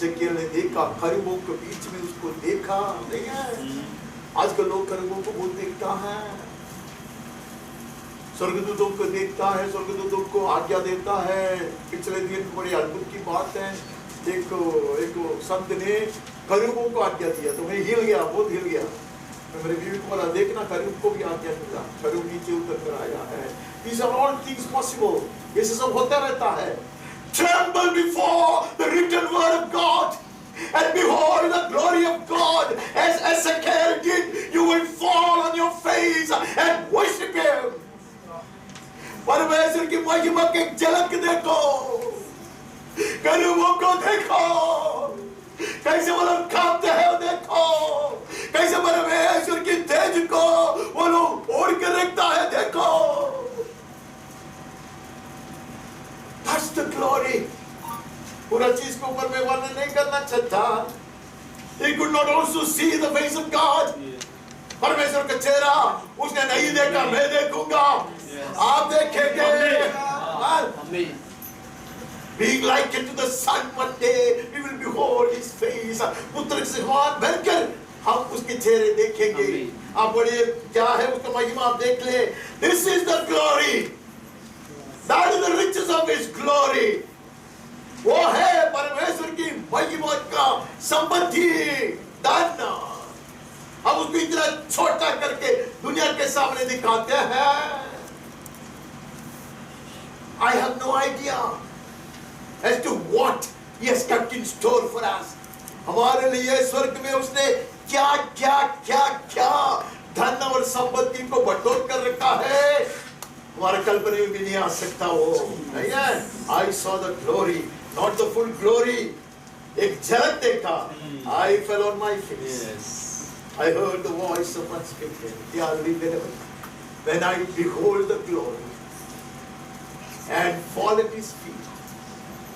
यहोवा ने देखा, खरूबों के बीच में उसको देखा। नहीं है, आजकल लोग खरूबों को बहुत देखता है, स्वर्गदूतों को देखता है, स्वर्गदूतों को आज्ञा देता है। पिछले दिन बड़ी अद्भुत की बात है, एक संत ने खरूबों को आज्ञा दिया तो मैं हिल गया, बहुत हिल गया। तो मेरे बीवी को बोला, देखना खरूब को भी आज्ञा मिला, खरूब नीचे उतर कर आया है। These are all things possible, ये सब होता रहता है। Tremble before the written word of God and behold the glory of God, as Ezekiel did. You will fall on your face and worship Him. परमेश्वर की महिमा की झलक देखो, करूबों को देखो, कैसे वो लोग कांपते हैं, देखो कैसे परमेश्वर की तेज को वो लोग ओढ़ के रखता है, देखो। That's the glory. पूरा चीज को ऊपर में वर्णन नहीं करना चाहता। He could not also see the face of God. परमेश्वर का चेहरा उसने नहीं देखा, मैं देखूंगा, आप देखेंगे। Being likened to the sun one day, we will behold His face. पुत्र से समान बनकर हम उसके चेहरे देखेंगे। आप बोलिए क्या है उसका महिमा, आप देख ले। This is the glory. That is the riches of His glory. वो है परमेश्वर की महिमा का संपत्ति, दान। हम उसको इतना छोटा करके दुनिया के सामने दिखाते हैं। I have no idea as to what He has kept in store for us. हमारे लिए स्वर्ग में उसने क्या क्या क्या क्या धन और संपत्ति को बटोर कर रखा है, हमारे कल्पना में भी नहीं आ सकता वो। नहीं है? I saw the glory, not the full glory. एक झलक देखा। I fell on my face. I heard the voice of one speaking. When I behold the glory and fall at His feet,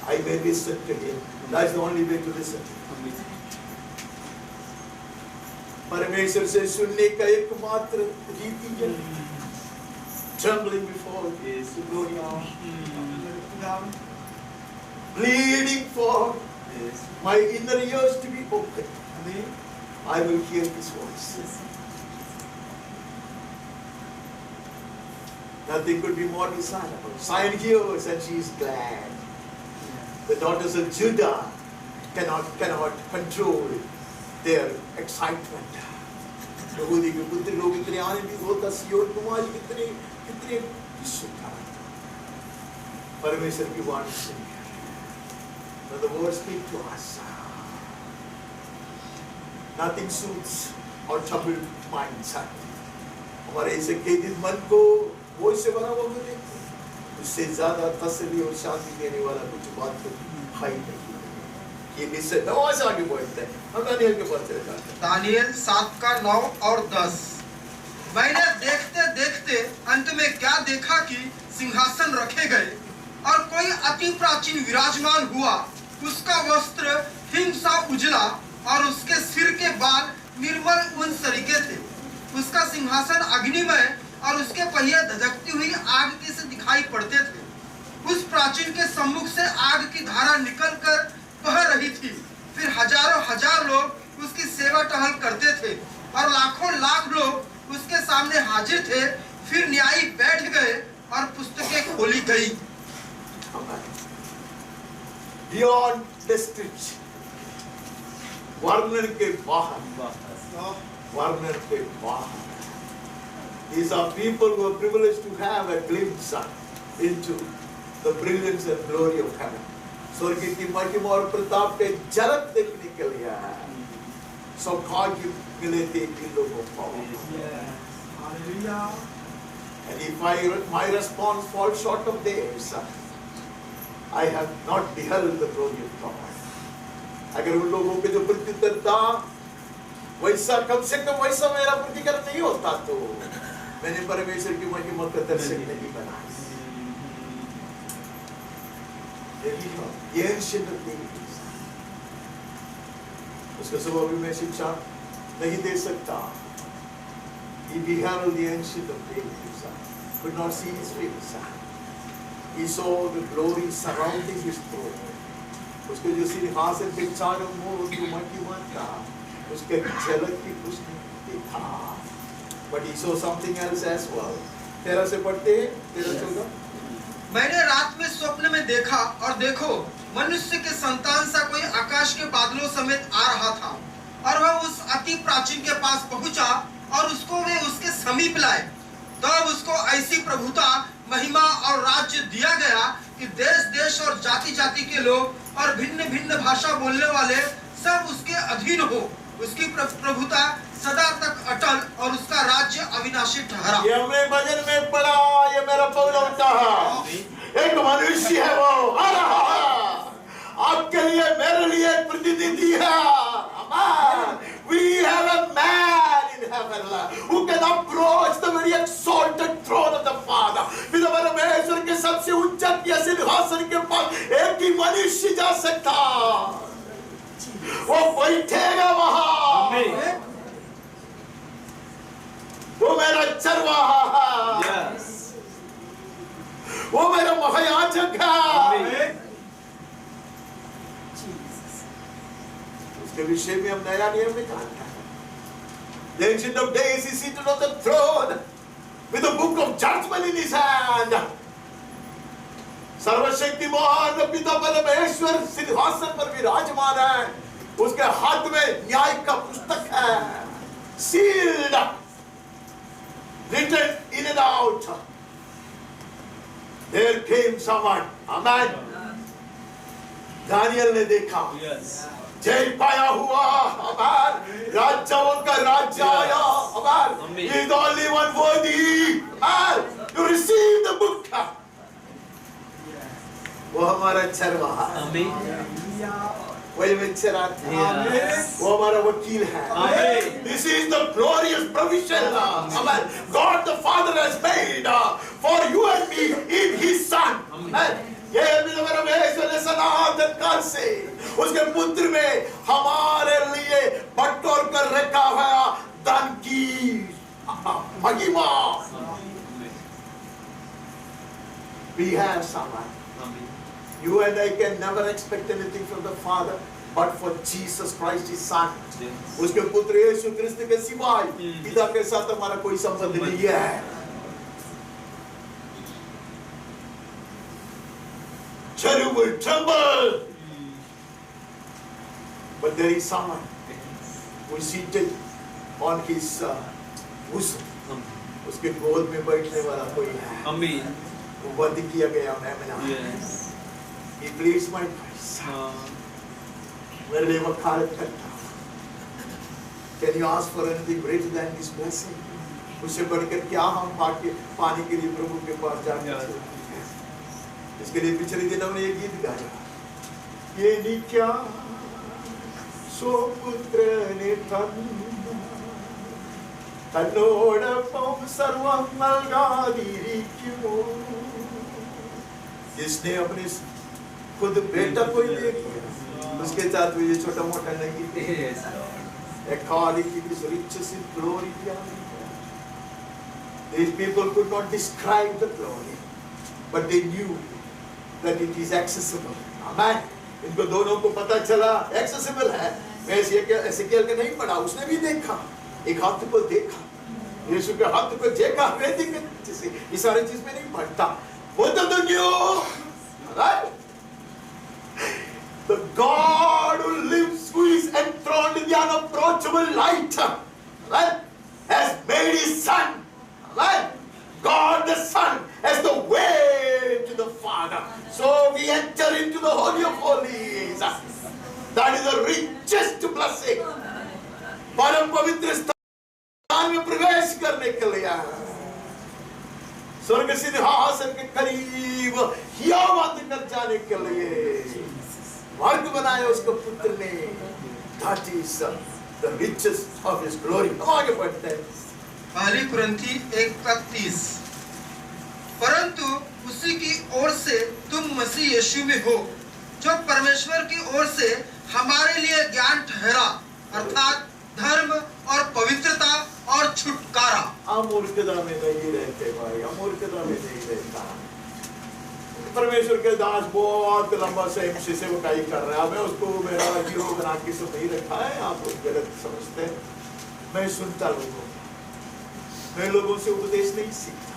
I may listen to Him. That's the only way to listen to Him. परमेश्वर से सुनने का एकमात्र रीति है trembling before His glory, pleading for my inner ears to be open. I will hear His voice. Nothing could be more desirable. Zion hears and she is glad. The daughters of Judah cannot control their excitement. यहूदी के पुत्र लोग इतने आनंदित होता, सिय्योन कुमारी कितने सुखा। परमेश्वर की वाणी सुनिए। Let the word speak to us. Nothing suits our troubled minds. हमारे ऐसे खेदित मन को बोझ से भरा हुआ मिले, उससे ज्यादा तसल्ली और शांति देने वाला कुछ बात तो है ही नहीं। ये निश्चय दवा से आगे बढ़ते हैं। हम दानियल के पास चले जाते हैं। दानियल 7 का 9 और 10। मैंने देखते देखते अंत में क्या देखा कि सिंहासन रखे गए और कोई अति प्राचीन विराजमान हुआ। उसका वस्त्र हिम सा उजला और उसके सिर के बाल निर्मल ऊन सरीखे थे। उसका सिंहासन अग्निमय और उसके पहिए धधकती हुई आग के से दिखाई पड़ते थे। उस प्राचीन के सम्मुख से आग की धारा निकलकर बह रही थी। फिर हजारों हजार लोग उसकी सेवा टहल करते थे और लाखों लाख लोग उसके सामने हाजिर थे। फिर न्यायी बैठ गए और पुस्तकें खोली गई। Beyond description, वर्णन के बाहर, वर्णन के बाहर। These are people who are privileged to have a glimpse into the brilliance and glory of heaven. स्वर्ग की महिमा और प्रताप के झलक देखने के लिए सौभाग्य मिले थे इन लोगों को। And if my response falls short of theirs, I have not beheld the glory of God. अगर उन लोगों के जो प्रत्युत्तर था वैसा कम से कम वैसा मेरा प्रतिक्रिया नहीं होता तो मैंने परमेश्वर की महिमा का दर्शक नहीं बना। ये उसका स्वभाव भी मैं शिक्षा नहीं दे सकता। He beheld the ancient of days, could not see his face. He saw the glory surrounding his throne. उसके जो सिंहासन पे चारों ओर जो महिमा था उसके झलक की उसने देखा। But he saw something else as well. 13 से पढ़ते हैं 13-14। मैंने रात में स्वप्न में देखा और देखो मनुष्य के संतान सा कोई आकाश के बादलों समेत आ रहा था और वह उस अति प्राचीन के पास पहुंचा और उसको वे उसके समीप लाए। तब उसको ऐसी प्रभुता महिमा और राज्य दिया गया कि देश देश और जाति जाति के लोग और भिन्न भिन्न भाषा बोलने वाले सब उसके अधीन हो। उसकी प्रभुता सदा तक अटल और उसका राज्य अविनाशी ठहरा। ये हमने भजन में पढ़ा, ये मेरा पगलौटा है। एक मनुष्य है वो आ रहा है आपके लिए मेरे लिए एक प्रतिनिधि है। We have a man in heaven who can approach the very exalted throne of the Father. पिता परमेश्वर के सबसे उच्च सिंहासन के पास एक ही मनुष्य जा सकता। वो बैठेगा वहां। वो मेरा चरवाहा है। वो मेरा महायाजक है। उसके विषय में हम नया नियम निकालते हैं। The Ancient of Days is seated on the throne with the book of judgment in his hand. सर्वशक्तिमान पिता परमेश्वर सिंहासन पर विराजमान है। उसके हाथ में न्याय का पुस्तक है। Sealed, written in and out. There came someone. Amen. Daniel ने देखा। जय पाया हुआ। अमर राजाओं का राज्य आया। अमर he is the only one worthy to receive the book. वो हमारा चरवाहा है। वही में चराते हैं। वो हमारा वकील है। This is the glorious provision God the Father has made for you and me in His Son. ये परमेश्वर ने सनातन काल से उसके पुत्र में हमारे लिए बटोर कर रखा है धन की महिमा। We have someone. You and I can never expect anything from the Father, but for Jesus Christ His Son. उसके पुत्र यीशु क्रिस्त के सिवाय पिता के साथ हमारा कोई संबंध नहीं है। Cherub will tremble, but there is someone who is seated on his bosom. उसके गोद में बैठने वाला कोई है। वो बंद किया गया है। He pleads my case. मेरे लिए वकालत करता। Can you ask for anything greater than this blessing? उससे बढ़कर क्या हम पाने के लिए प्रभु के पास जाएंगे? इसके लिए पिछले दिनों में ये गीत गाया। ये नित्या സ്വപുത്രനെ തന്നോടൊപ്പം സർവം നൽകാതിരിക്കുമോ? जिसने अपने खुद बेटा को ही दे दिया, उसके साथ ये छोटा मोटा नहीं according to his riches in glory. These people could not describe the glory, but they knew that it is accessible. Amen. इनको दोनों को पता चला accessible है। मैं एसेकियल का नहीं पढ़ा, उसने भी देखा, एक हाथ को देखा, यीशु के हाथ को देखा, वेदिक जैसे ये सारी चीज में नहीं पढ़ता। Both of them knew, right? The God who lives, who is enthroned in the unapproachable light, right, has made His Son, right? God the Son has the way to the Father. So we enter into the Holy of Holies. That is the richest blessing. परम पवित्र स्थान में प्रवेश करने के लिए स्वर्ग सिंहासन के करीब हियावंत कर जाने के लिए मार्ग बनाया उसको पुत्र ने। That is the riches of His glory. हम आगे बढ़ते हैं। पहली कुरिन्थी 1:30। परंतु उसी की ओर से तुम मसीह यीशु में हो, जो परमेश्वर की ओर से हमारे लिए ज्ञान ठहरा, अर्थात धर्म और पवित्रता और छुटकारा। अमूर्खता में नहीं रहते भाई, अमूर्खता में नहीं रहता। परमेश्वर के दास बहुत लंबा से सेवकाई कर रहा है, मैं उसको मेरा हीरो बना के सब नहीं रखा है, आप लोग गलत समझते हैं। मैं सुनता लोगों, मैं लोगों से उपदेश नहीं सीखता,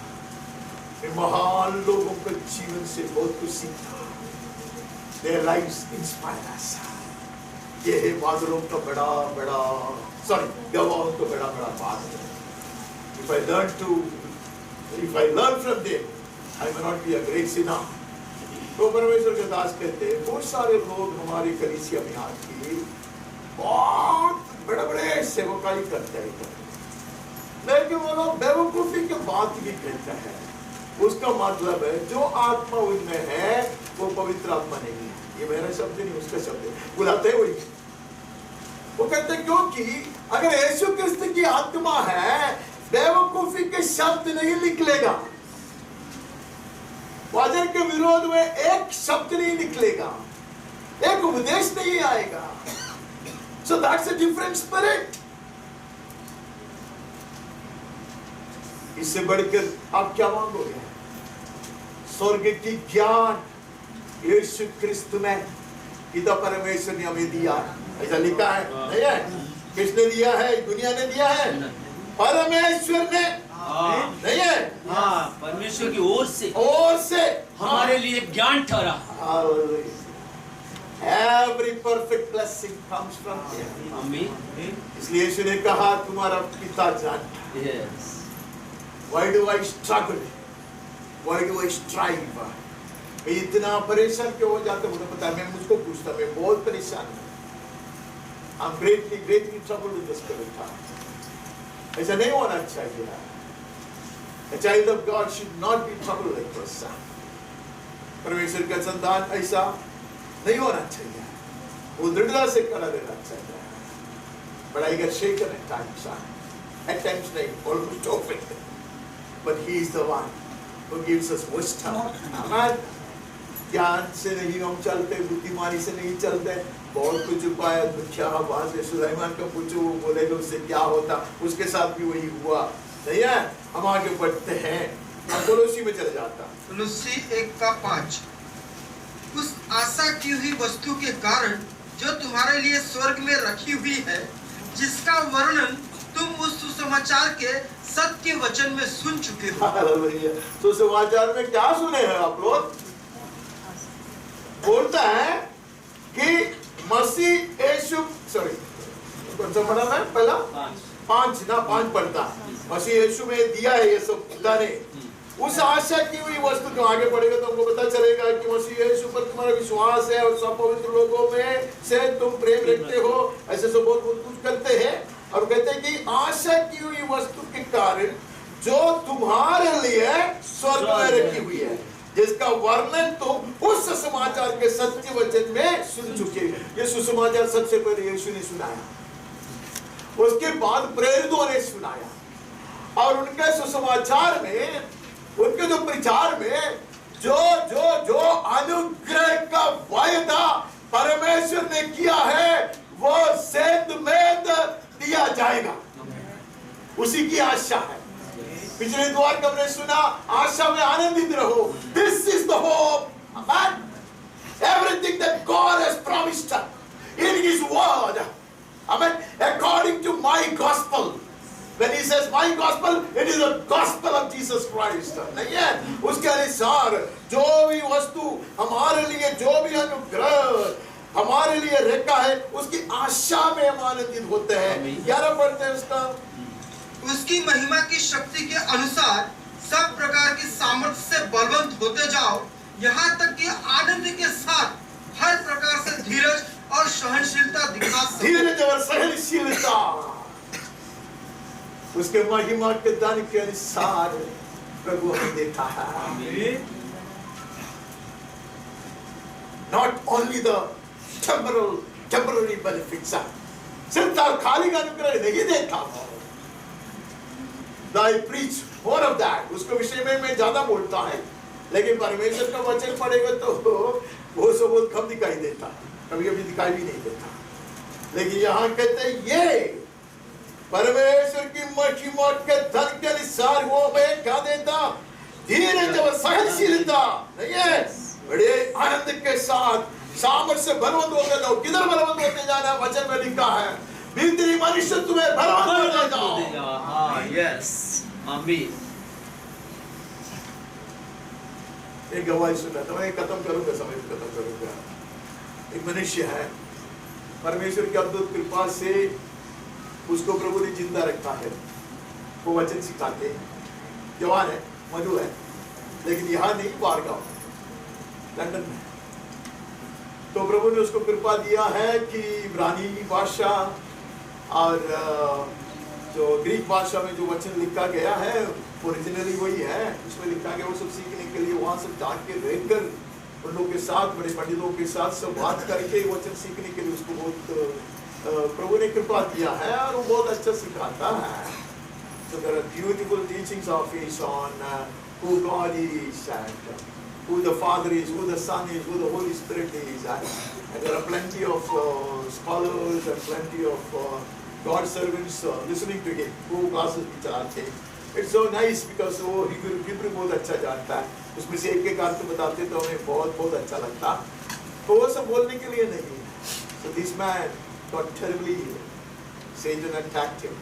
मैं महान लोगों के जीवन से बहुत कुछ सीखता। Their lives inspire us. ये है बादलों का बड़ा गवाहों का बड़ा बात है। If I learn from them, I may not be a great sinner. तो परमेश्वर के दास कहते हैं बहुत सारे लोग हमारी कलीसिया में आके बहुत बड़े सेवकाई करते हैं, लेकिन वो लोग बेवकूफी की बात भी कहते हैं। उसका मतलब है जो आत्मा उनमें है वो पवित्र आत्मा नहीं है। ये मेरा शब्द नहीं, उसका शब्द है। बुलाते हैं वही, वो कहते हैं क्योंकि अगर यीशु क्रिस्त की आत्मा है, बेवकूफी के शब्द नहीं निकलेगा, वचन के विरोध में एक शब्द नहीं निकलेगा, एक उपदेश नहीं आएगा। So that's a different spirit. इससे बढ़कर आप क्या मांगोगे? स्वर्ग की ज्ञान यीशु क्रिस्त में पिता परमेश्वर ने हमें दिया, ऐसा लिखा है नहीं है? किसने दिया है? दुनिया ने दिया है, परमेश्वर ने नहीं है? हाँ, परमेश्वर की ओर से हमारे लिए ज्ञान ठहरा। Every perfect blessing comes from Him. आमीन। इसलिए यीशु ने कहा तुम्हारा पिता जानता है। Yes. Why do I struggle? Why do I strive? मैं इतना परेशान क्यों हो जाता मुझे पता है। मैं मुझको पूछता, मैं बहुत परेशान हूँ। I'm greatly troubled with the spirit. ऐसा नहीं होना चाहिए। A child of God should not be troubled like this. परमेश्वर का संतान ऐसा नहीं होना चाहिए, वो दृढ़ता से खड़ा रहना चाहिए। But I get shaken at times. At times नहीं, almost often. But He is the one who gives us wisdom. Amen. ज्ञान से नहीं हम चलते, बुद्धिमानी से नहीं चलते। बहुत कुछ उपाय दुखिया वहां से सुलाइमान का पूछो, वो बोलेगा उससे क्या होता, उसके साथ भी वही हुआ नहीं है। हम आगे बढ़ते हैं, कोलोसी में चले जाता। कोलोसी 1:5। उस आशा की हुई वस्तु के कारण जो तुम्हारे लिए स्वर्ग में रखी हुई है, जिसका वर्णन तुम उस सुसमाचार के सत्य वचन में सुन चुके हो। सुसमाचार में क्या सुने हैं आप लोग? बोलता है कि मसीह यीशु, कौन सा पढ़ा मैं पहला? 5 पढ़ता। मसीह यीशु में दिया है ये सब पिता ने। उस आशा की हुई वस्तु जो आगे पढ़ेगा तो हमको पता चलेगा कि मसीह यीशु पर तुम्हारा विश्वास है और सब पवित्र लोगों में से तुम प्रेम रखते हो, ऐसे सब बहुत कुछ करते हैं। और कहते हैं कि आशा की हुई वस्तु के कारण जो तुम्हारे लिए स्वर्ग में रखी हुई है। जिसका वर्णन तुम उस सुसमाचार के सत्य वचन में सुन चुके। ये सुसमाचार सबसे पहले यीशु ने सुनाया, उसके बाद प्रेरितों ने सुनाया, और उनके सुसमाचार में, उनके जो प्रचार में जो जो जो अनुग्रह का वायदा परमेश्वर ने किया है वो सेंध में दिया जाएगा, उसी की आशा है। पिछले द्वार का हमने सुना, आशा में आनंदित रहो। This is the hope, amen. Everything that God has promised in His word, amen, according to my gospel. When He says my gospel, it is the gospel of Jesus Christ. नहीं है, उसके अनुसार जो भी वस्तु हमारे लिए, जो भी अनुग्रह हमारे लिए रखा है, उसकी आशा में हम आनंदित होते हैं। 11 पढ़ते हैं उसका। उसकी महिमा की शक्ति के अनुसार सब प्रकार की सामर्थ्य से बलवंत होते जाओ, यहाँ तक कि आनंद के साथ हर प्रकार से धीरज और सहनशीलता दिखा सको। धीरज और सहनशीलता उसके महिमा के दान के अनुसार प्रभु हमें देता है। Not only the temporary benefits, सिर्फ तात्कालिक अनुग्रह नहीं देता। I preach more of that, उसके विषय में मैं ज्यादा बोलता है, लेकिन परमेश्वर का वचन पढ़ेगा तो वो सब बहुत कम दिखाई देता, कभी कभी दिखाई भी नहीं देता। लेकिन यहाँ कहते हैं ये परमेश्वर की महिमा के धन के अनुसार वो हमें क्या देता? धीरज और सहनशीलता, नहीं है, बड़े आनंद के साथ सामर्थ्य से बलवंत होते जाओ। किधर बलवंत होते जाना? वचन में लिखा है, भीतरी मनुष्य तुम्हें बलवंत हो देगा। हाँ, यस, आमीन। एक गवाही सुना था, मैं खत्म करूंगा, समय पे खत्म करूंगा। एक मनुष्य है, परमेश्वर की अद्भुत कृपा से उसको प्रभु ने जिंदा रखा है। वो वचन सिखाते हैं, जवान है, मधु है, लेकिन यहाँ नहीं, बाहर गाँव लंदन में। तो प्रभु ने उसको कृपा दिया है कि इब्रानी भाषा और जो ग्रीक भाषा में जो वचन लिखा गया है ओरिजिनली वही है, उसमें लिखा गया, वो सब सीखने के लिए वहाँ सब जाके रहकर उन लोगों के साथ, बड़े पंडितों के साथ सब बात करके वचन सीखने के लिए उसको बहुत प्रभु ने कृपा दिया है, और वो बहुत अच्छा सिखाता है। So there are beautiful teachings of his on who God is and who the Father is, who the Son is, who the Holy Spirit is, and there are plenty of scholars and plenty of God servants listening to him, who classes भी चलाते हैं। It's so nice because वो हिब्रू बहुत अच्छा जानता है, उसमें से एक अर्थ बताते तो हमें बहुत बहुत अच्छा लगता। तो वो सब बोलने के लिए नहीं। So this man got terribly ill. Satan attacked him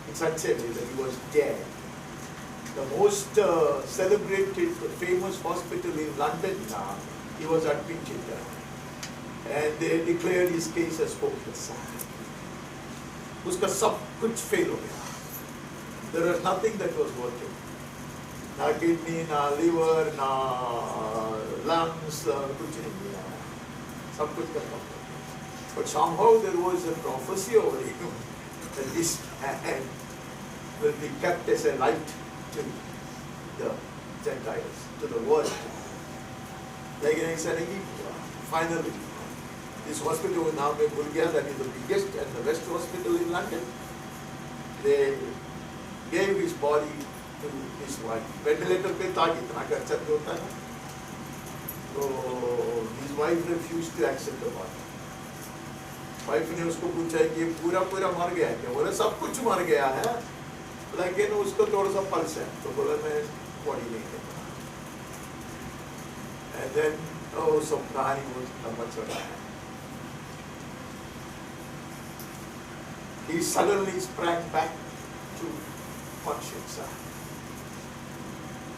in such a way that he was dead. The most celebrated, famous hospital in London, he was admitted, and they declared his case as hopeless. उसका सब कुछ फेल हो गया। There was nothing that was working. ना किडनी, ना लिवर, ना lungs, कुछ नहीं मिला, सब कुछ खत्म। But somehow there was a prophecy over him that this man will be kept as a light to the Gentiles, to the world. लेकिन ऐसा नहीं हुआ। Finally, this hospital now मैं भूल गया, that is the biggest and the best hospital in London. They gave his body to his wife. Ventilator पे था, इतना खर्चा भी होता है, तो his wife refused to accept the body. Wife ने उसको पूछा कि ये पूरा पूरा मर गया है क्या? बोले सब कुछ मर गया है, लेकिन उसको थोड़ा सा पल्स है। तो बोला मैं बॉडी नहीं देता। And then सब कहानी वो लंबा चला है। He suddenly sprang back to conscience,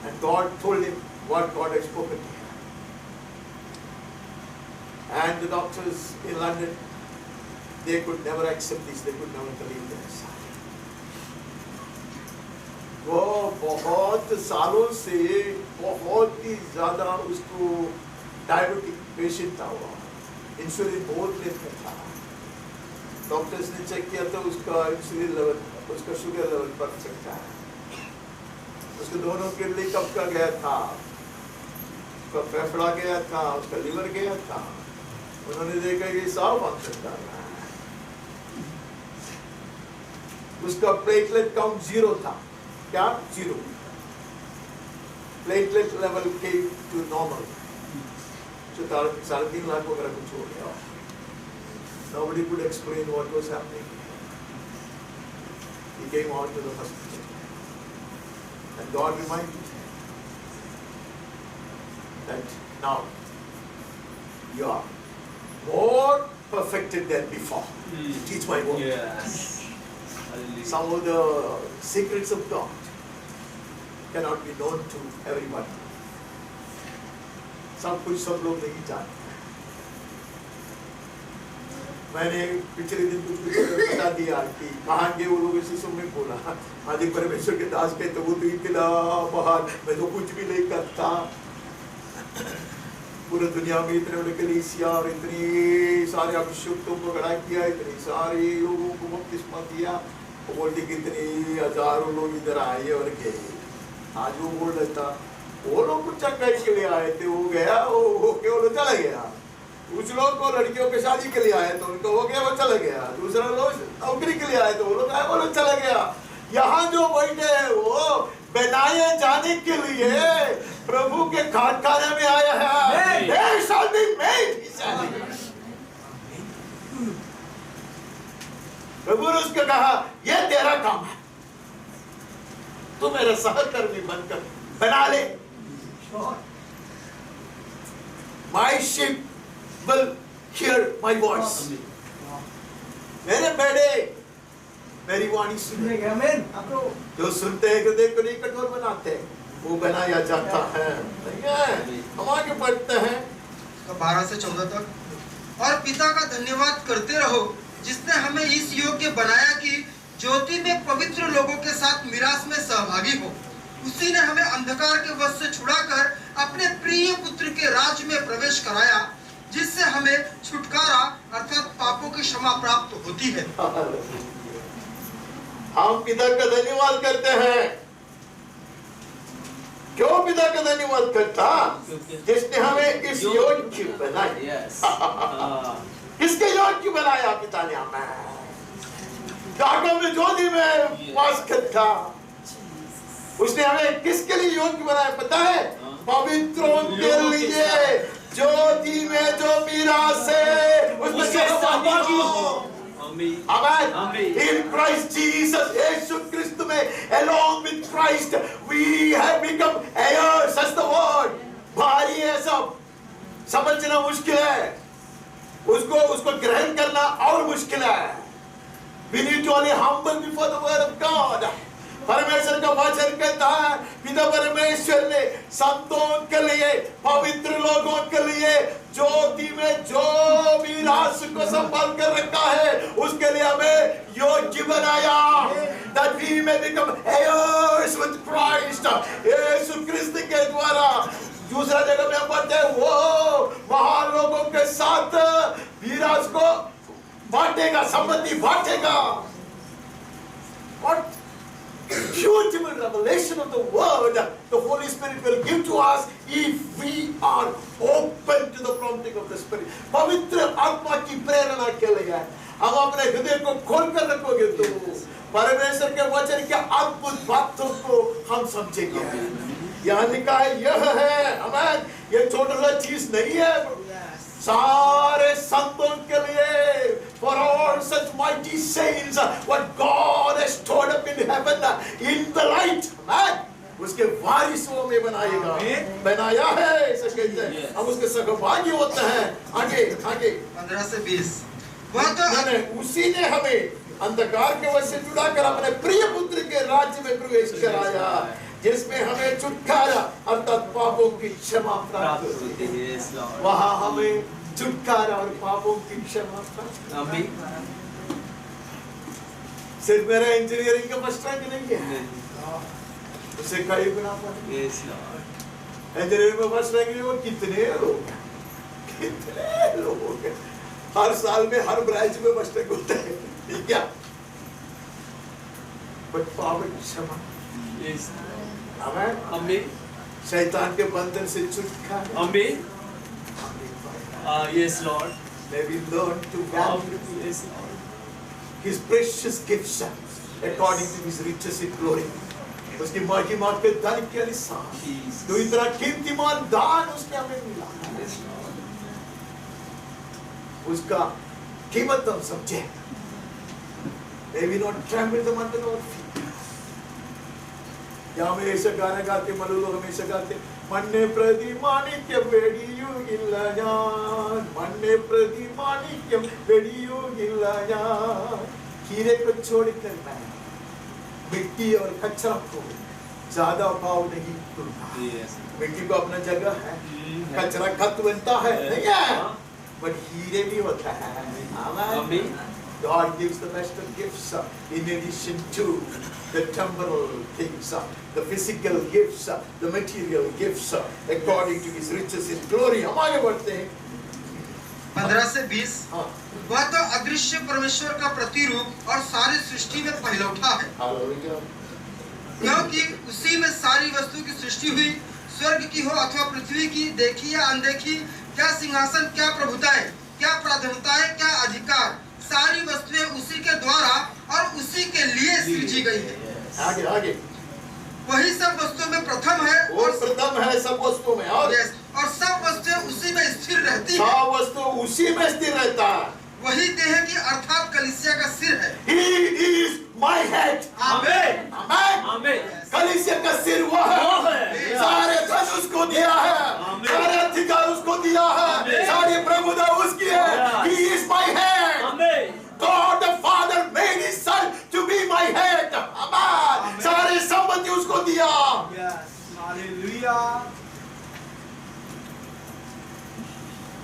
and God told him what God had spoken to him. And the doctors in London, they could never accept this, they could never believe this. वो बहुत सालों से बहुत ही ज़्यादा उसको डायबिटिक पेशेंट था, वो इंसुलिन बहुत लेता था। डॉक्टर्स ने चेक किया तो उसका इंसुलिन लेवल, उसका शुगर लेवल परफेक्ट है। उसके दोनों किडनी कब का गया था, उसका फेफड़ा गया था, उसका लिवर गया था, उन्होंने देखा कि सब फंक्शन कर रहा है, उसका प्लेटलेट काउंट 0 था, क्या 0, platelet level came to normal, 3.5 lakh वगैरह कुछ हो गया। Nobody could explain what was happening. He came out to the hospital, and God reminded him that now you are more perfected than before. Teach my word. Yes. Hallelujah. Some of the secrets of God cannot be known to everybody. सब कुछ सब लोग नहीं जानते। मैंने पिछले दिन कुछ बता दिया कि कहाँ गए वो लोग, इसी समय बोला आज एक परमेश्वर के दास कहते वो तो इतना बाहर, मैं तो कुछ भी नहीं करता, पूरे दुनिया में इतने बड़े कलीसिया और इतनी सारे अभिषेकों को खड़ा किया, इतने सारे लोगों को बपतिस्मा दिया, वो बोलते कि इतने हजारों लोग इधर आए और गए। आज वो बोल रहा था वो लोग कुछ चक्कर के लिए आए थे, वो गया वो केवल चला गया, कुछ लोग को लड़कियों के शादी के लिए आए तो उनको हो गया वो चला गया, दूसरा लोग नौकरी के लिए आए तो वो लोग आए वो लोग चला गया। यहाँ जो बैठे हैं वो बनाए जाने के लिए प्रभु के कारखाने में आया है। They shall be made, he said. प्रभु ने उसको कहा ये तेरा काम है, तू मेरा सहकर्मी बनकर बना ले। My sheep will hear my voice. मेरे बेटे मेरी वाणी सुनेंगे, आमीन। जो सुनते हैं हृदय को नहीं कठोर बनाते वो बनाया जाता है। हम आगे पढ़ते हैं 12 से 14 तक। और पिता का धन्यवाद करते रहो जिसने हमें इस योग्य बनाया कि ज्योति में पवित्र लोगों के साथ मिरास में सहभागी हो। उसी ने हमें अंधकार के वश से छुड़ाकर अपने प्रिय पुत्र के राज्य में प्रवेश कराया, जिससे हमें छुटकारा अर्थात पापों की क्षमा प्राप्त होती है। हम पिता का धन्यवाद करते हैं। क्यों पिता का धन्यवाद करता? जिसने हमें इस योग्य बनाया। किसके योग्य बनाया? पिता ने हमें याकूब ने ज्योति में वास करता, उसने हमें किसके लिए योग्य बनाया पता है? पवित्रों के लिए, ज्योति में जो मीरास है उसमें सहभागी हो। Amen. In Christ Jesus, यीशु क्रिस्त में, along with Christ, we have become heirs. That's the word. भारी है सब, समझना मुश्किल है, उसको ग्रहण करना और मुश्किल है। We need to only humble before the word of God. परमेश्वर का वचन कहता है पिता परमेश्वर ने संतों के लिए, पवित्र लोगों के लिए ज्योति में जो मीरास को संभाल कर रखा है उसके लिए हमें योग्य बनाया, that we may become heirs with Christ. यीशु क्रिस्त के द्वारा। दूसरा जगह में हम पढ़ते हैं वो महान लोगों के साथ मीरास को बांटेगा, संपत्ति बांटेगा। What huge revelation of the word the Holy Spirit will give to us if we are open to the prompting of the Spirit. पवित्र आत्मा की प्रेरणा के लिए हम अपने हृदय को खोल कर रखोगे तो परमेश्वर के वचन के अद्भुत बातों को हम समझेंगे। यहाँ लिखा है यह है, हमें ये छोटा सा चीज नहीं है, सारे संतों के लिए, for all such mighty saints, what God has stored up in heaven in the light, man, उसके वारिसों में बनाएगा, बनाया है, ऐसा कहते हैं। हम उसके सहभागी होते हैं। आगे 15 से 20। वह तो उसी ने हमें अंधकार के वश से छुड़ाकर अपने प्रिय पुत्र के राज्य में प्रवेश कराया, जिसमें हमें छुटकारा अर्थात पापों की क्षमा प्राप्त होती है। वहाँ हमें छुटकारा और पापों की क्षमा प्राप्त। सिर्फ मेरा इंजीनियरिंग का फर्स्ट रैंक नहीं है, उसे कई गुना इंजीनियरिंग में फर्स्ट रैंक नहीं। वो कितने लोग हैं हर साल में हर ब्रांच में फर्स्ट रैंक होता है, ठीक है? बट पाप की क्षमा, शैतान के बंधन से छुटकारा। Amen. Yes, Lord. May we learn to value Yes, Lord. His precious gifts according to His riches in glory. उसकी महिमा के धन के अनुसार तो इतना कीमतीमान दान उसने हमें मिला। Yes, Lord. उसका कीमत हम समझे। May we not trample them under our feet. यहाँ में ऐसा गाना गाते मनु लोग हमेशा गाते मन्ने प्रति माणिक्यम वेडियुगिल्ला यान मन्ने प्रति माणिक्यम वेडियुगिल्ला यान हीरे को छोड़कर मैं मिट्टी और कचरा को ज्यादा भाव नहीं दूंगा। Yes. मिट्टी को अपना जगह है, कचरा खत बनता है नहीं है, बट हीरे भी होता है। Amen. God gives the best of gifts in addition to the temporal things, the physical gifts, the material gifts, according to His riches in glory. हम आगे बढ़ते हैं। 15 से 20। हाँ। वह तो अदृश्य परमेश्वर का प्रतिरूप और सारी सृष्टि में पहलौठा है, Hallelujah. क्योंकि उसी में सारी वस्तु की सृष्टि हुई, स्वर्ग की हो अथवा पृथ्वी की, देखी या अनदेखी, क्या सिंहासन, क्या प्रभुताएं, क्या प्राधीनताएं, क्या अधिकार, सारी वस्तुएं उसी के द्वारा और उसी के लिए सृजी गई है। आगे आगे। वही सब वस्तुओं में प्रथम है और प्रथम है सब वस्तुओं में और सब वस्तुएं उसी में स्थिर रहती है। सब वस्तु उसी में स्थिर रहता है। वही देह की अर्थात कलीसिया का सिर है। He is my head. Amen. Amen. Amen. कलीसिया का सिर वो है। सारे धन उसको दिया है, सारे अधिकार उसको दिया है, सारी प्रभुता उसकी है। He is my head. Amen. God the Father made His Son to be my head. Amen. सारे संपत्ति उसको दिया। Hallelujah.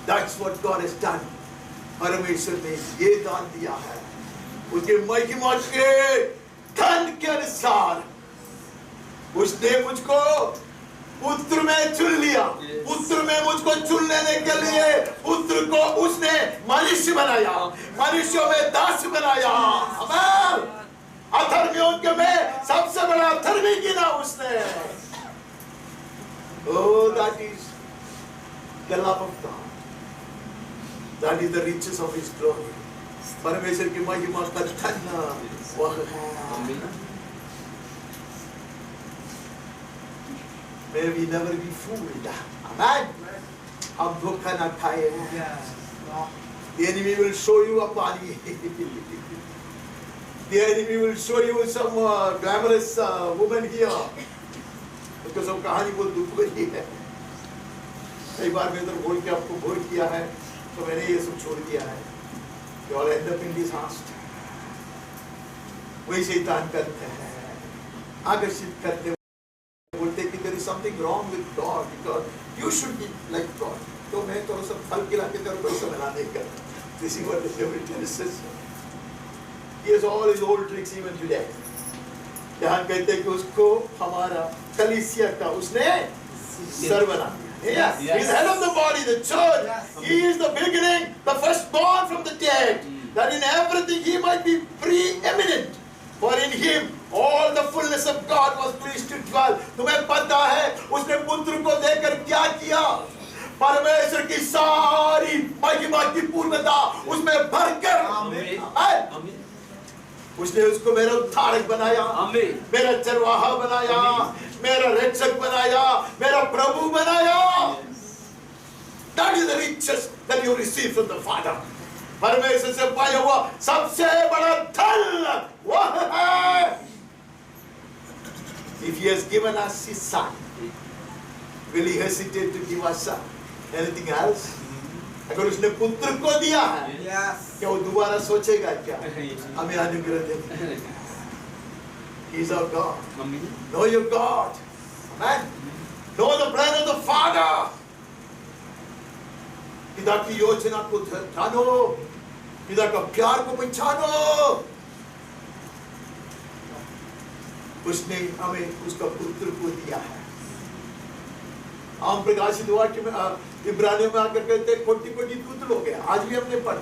That's what God has done. परमेश्वर ने ये दान दिया है, उसके महिमा के धन के अनुसार उसने मुझको पुत्र में चुन लिया। पुत्र में मुझको चुन लेने के लिए पुत्र को उसने मनुष्य बनाया, मनुष्यों में दास बनाया। आमीन। अधर्मियों के में सबसे बड़ा अधर्मी गिना उसने। Oh, that is the love of God. That is the riches of His glory. परमेश्वर की महिमा का धन वह है। May we never be fooled. Amen. हम धोखा न खाए। The enemy will show you a body. The enemy will show you some glamorous woman here. because हम कहानी बहुत दुख भरी है। कई बार मैं इधर बोल के आपको बोल किया है, तो मैंने ये सब छोड़ दिया है। You all end up in disaster. वही शैतान करते हैं, आकर्षित करते हैं, बोलते हैं कि there is something wrong with God because you should be like God. तो मैं थोड़ा सा फल खिला के तेरे को ऐसा बना देगा। This is what the devil tells us. He has all his old tricks even today. यहाँ कहते हैं कि उसको हमारा कलीसिया का उसने सर बना दिया। Yes. He is the head of the body, the church. Yes. He is the beginning, the firstborn from the dead. That in everything he might be preeminent. For in him all the fullness of God was pleased to dwell. तुम्हें पता है उसने पुत्र को देकर क्या किया? परमेश्वर की सारी महिमा की पूर्णता उसमें भरकर। आमीन। उसने उसको मेरा उद्धारक बनाया, मेरा चरवाहा बनाया, मेरा रक्षक बनाया, मेरा प्रभु बनाया। That is the riches that you receive from the Father. परमेश्वर से पाया हुआ सबसे बड़ा धन वह है। If he has given us his son, will he hesitate to give us anything else? अगर उसने पुत्र को दिया है, क्या वो दोबारा सोचेगा क्या हमें अनुग्रह देने? He is our God. Know your God. Amen. Know the plan of the Father. पिता की योजना को जानो, पिता का प्यार को पहचानो। उसने हमें उसका पुत्र को दिया है। हम प्रकाशित वाक्य में इब्रानियों में आकर कहते हैं कोटि-कोटि दूत लोग हैं। आज भी हमने पढ़ा,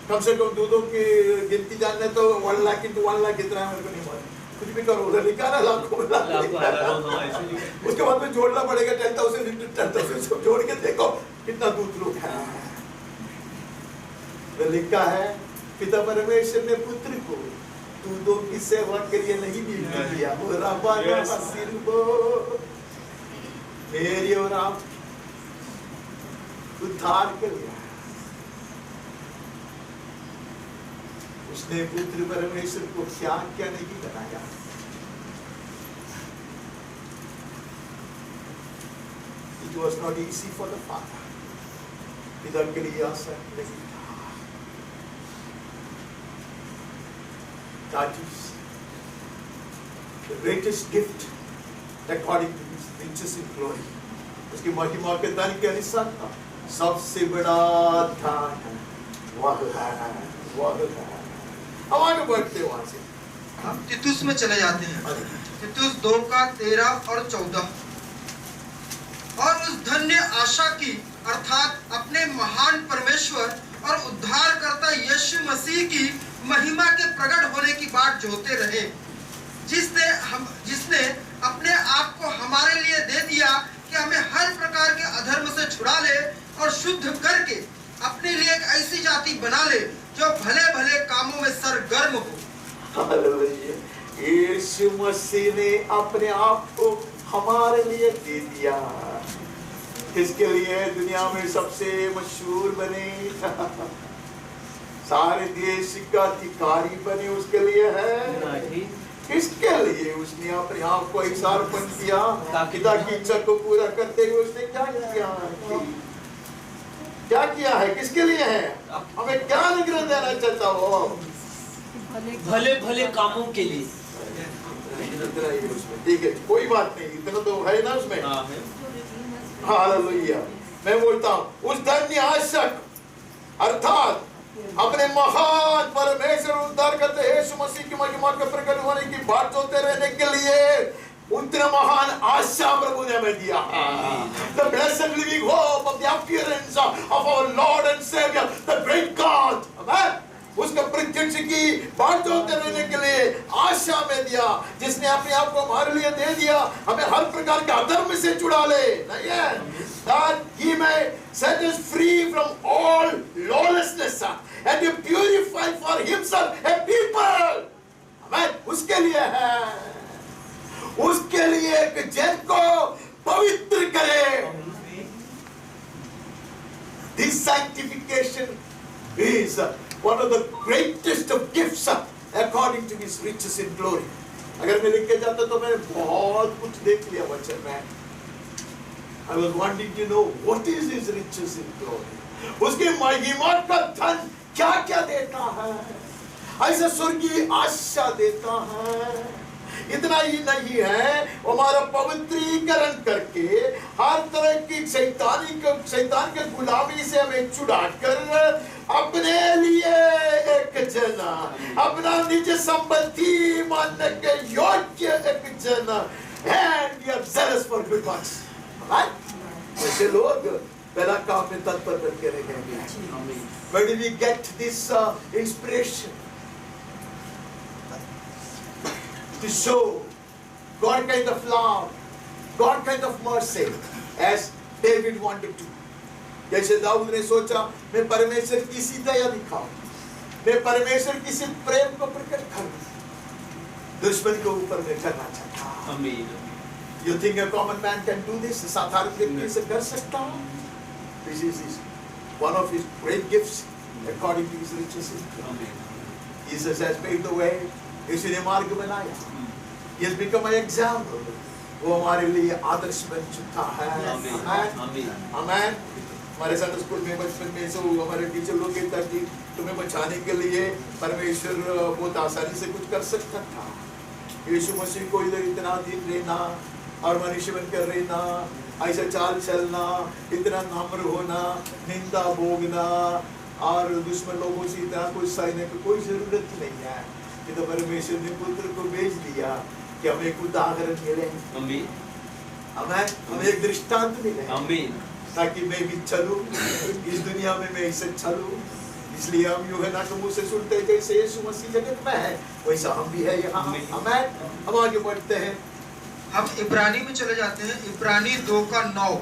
कम से कम दूतों की गिनती जानने तो 1 लाख into 1 लाख कितना है मेरे को नहीं मालूम। कुछ भी करो, उधर लिखा ना लाखों में लाख लाखों लिखा है। हजारों, हाँ, ऐसे लिखा है। उसके बाद में जोड़ना पड़ेगा 10,000 into 10,000 सब जोड़ के देखो कितना दूध लोग हैं। तो लिखा है पिता परमेश्वर ने पुत्र को दूधों की सेवा के लिए नहीं दिया, वो रब्बाना मसीह मेरी और आप उद्धार कर लिया। उसने पुत्र परमेश्वर को क्या क्या नहीं बनाया। It was not easy for the Father. पिता के लिए आसान नहीं था। That is the greatest gift according to his riches in glory. उसकी महिमा के धन के अनुसार था सबसे बड़ा धन वह है, वह है। हम आगे बढ़ते हैं वहां से। हम तीतुस में चले जाते हैं। तीतुस 2 का 13 और 14। और उस धन्य आशा की अर्थात अपने महान परमेश्वर और उद्धारकर्ता यीशु मसीह की महिमा के प्रकट होने की बात जोते रहे, जिसने अपने आप को हमारे लिए दे दिया कि हमें हर प्रकार के अधर्म से छुड़ा ले और शुद्ध करके अपने लिए एक ऐसी जाति बना ले जो भले भले कामों में सरगर्म हो। हालेलुया। यीशु मसीह ने अपने आप को हमारे लिए दे दिया। किसके लिए? दुनिया में सबसे मशहूर बने, सारे देश का अधिकारी बने, उसके लिए है। किसके लिए? उसने अपने आप को अर्पण किया पिता की इच्छा को पूरा करते हुए। उसने क्या किया? क्या किया है? किसके लिए है? हमें क्या अनुग्रह देना चाहता हो? भले भले कामों के लिए। ठीक है, कोई बात नहीं, इतना तो है ना उसमें। हालेलुया। मैं बोलता हूँ उस धन्य आशक अर्थात अपने महान परमेश्वर उद्धार करते यीशु मसीह की महिमा के प्रकट होने की बात होते रहने के लिए उतना महान आशा प्रभु ने हमें दिया। The blessed living hope of the appearance of our Lord and Savior, the great God. Amen. उसका प्रत्यक्ष की बात होते रहने के लिए आशा में दिया, जिसने अपने आप को हमारे लिए दे दिया, हमें हर प्रकार के अधर्म से छुड़ा ले। नहीं है? That he may set us free from all lawlessness and to purify for himself a people. Amen. उसके लिए है, उसके लिए एक जन को पवित्र करे। This sanctification is one of the greatest of gifts according to his riches in glory. अगर मैं लिख के जाता तो मैंने बहुत कुछ देख लिया वचन में। I was wanting to know what is his riches in glory. उसके महिमा का धन क्या क्या देता है? ऐसा स्वर्गीय आशा देता है। इतना ही नहीं है, हमारा पवित्रीकरण करके हर तरह की शैतान के गुलामी से हमें छुड़ाकर अपने लिए एक जना, अपना निज संबंधी मानने के योग्य एक जना, and we are zealous for good works. ऐसे लोग पहला काम में तत्पर करके रहेंगे। Where do we get this inspiration? To show God kind of love, God kind of mercy, as David wanted to. जैसे दाऊद ने सोचा मैं परमेश्वर की सी दया दिखाऊं, मैं परमेश्वर की सी प्रेम को प्रकट करूं, दुश्मन के ऊपर मैं करना चाहता। आमीन। You think a common man can do this? साधारण व्यक्ति से कर सकता हूं? This is one of his great gifts according to his riches in glory. Jesus has paved the way. यीशु ने मार्ग बनाया। He has become an example. वो हमारे लिए आदर्श बन चुका है। आमीन। हमारे साथ स्कूल में बचपन में से हमारे टीचर लोग कहता कि तुम्हें बचाने के लिए परमेश्वर बहुत आसानी से कुछ कर सकता था। यीशु मसीह को इधर इतना दिन रहना और मनुष्य बनकर रहना, ऐसा चाल चलना, इतना नम्र होना, निंदा भोगना और दुश्मन लोगों से इतना कुछ सहने की कोई जरूरत नहीं है। कि तो परमेश्वर ने पुत्र को भेज दिया कि हमें एक उदाहरण मिले, हमें एक दृष्टांत मिले, ताकि मैं भी चलूं इस दुनिया में, मैं ऐसे चलूं इसलिए हम यूहन्ना के मुंह से सुनते हैं जैसे यीशु मसीह जगत में है वैसा हम भी है यहाँ। आमीन। अब आगे बढ़ते हैं, हम इब्रानी में चले जाते हैं, इब्रानी 2:9।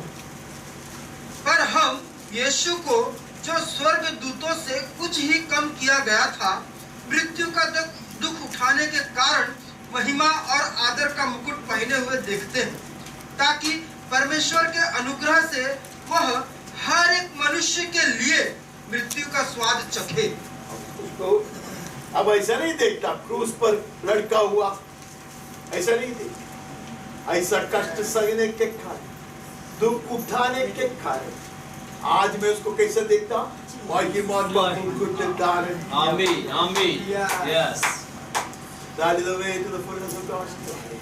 पर हम यीशु को जो स्वर्ग दूतों से कुछ ही कम किया गया था, मृत्यु का दुख उठाने के कारण महिमा और आदर का मुकुट पहने हुए देखते हैं, ताकि परमेश्वर के अनुग्रह से वह हर एक मनुष्य के लिए मृत्यु का स्वाद चखे। उसको अब ऐसा नहीं देखता क्रूस पर लड़का हुआ, ऐसा नहीं देखता, ऐसा कष्ट सहने के कारण, दुख उठाने के कारण आज मैं उसको कैसे देखता, महिमा का मुकुट धारण। Amen. Amen. Yes. That is the way to the fullness of God's glory.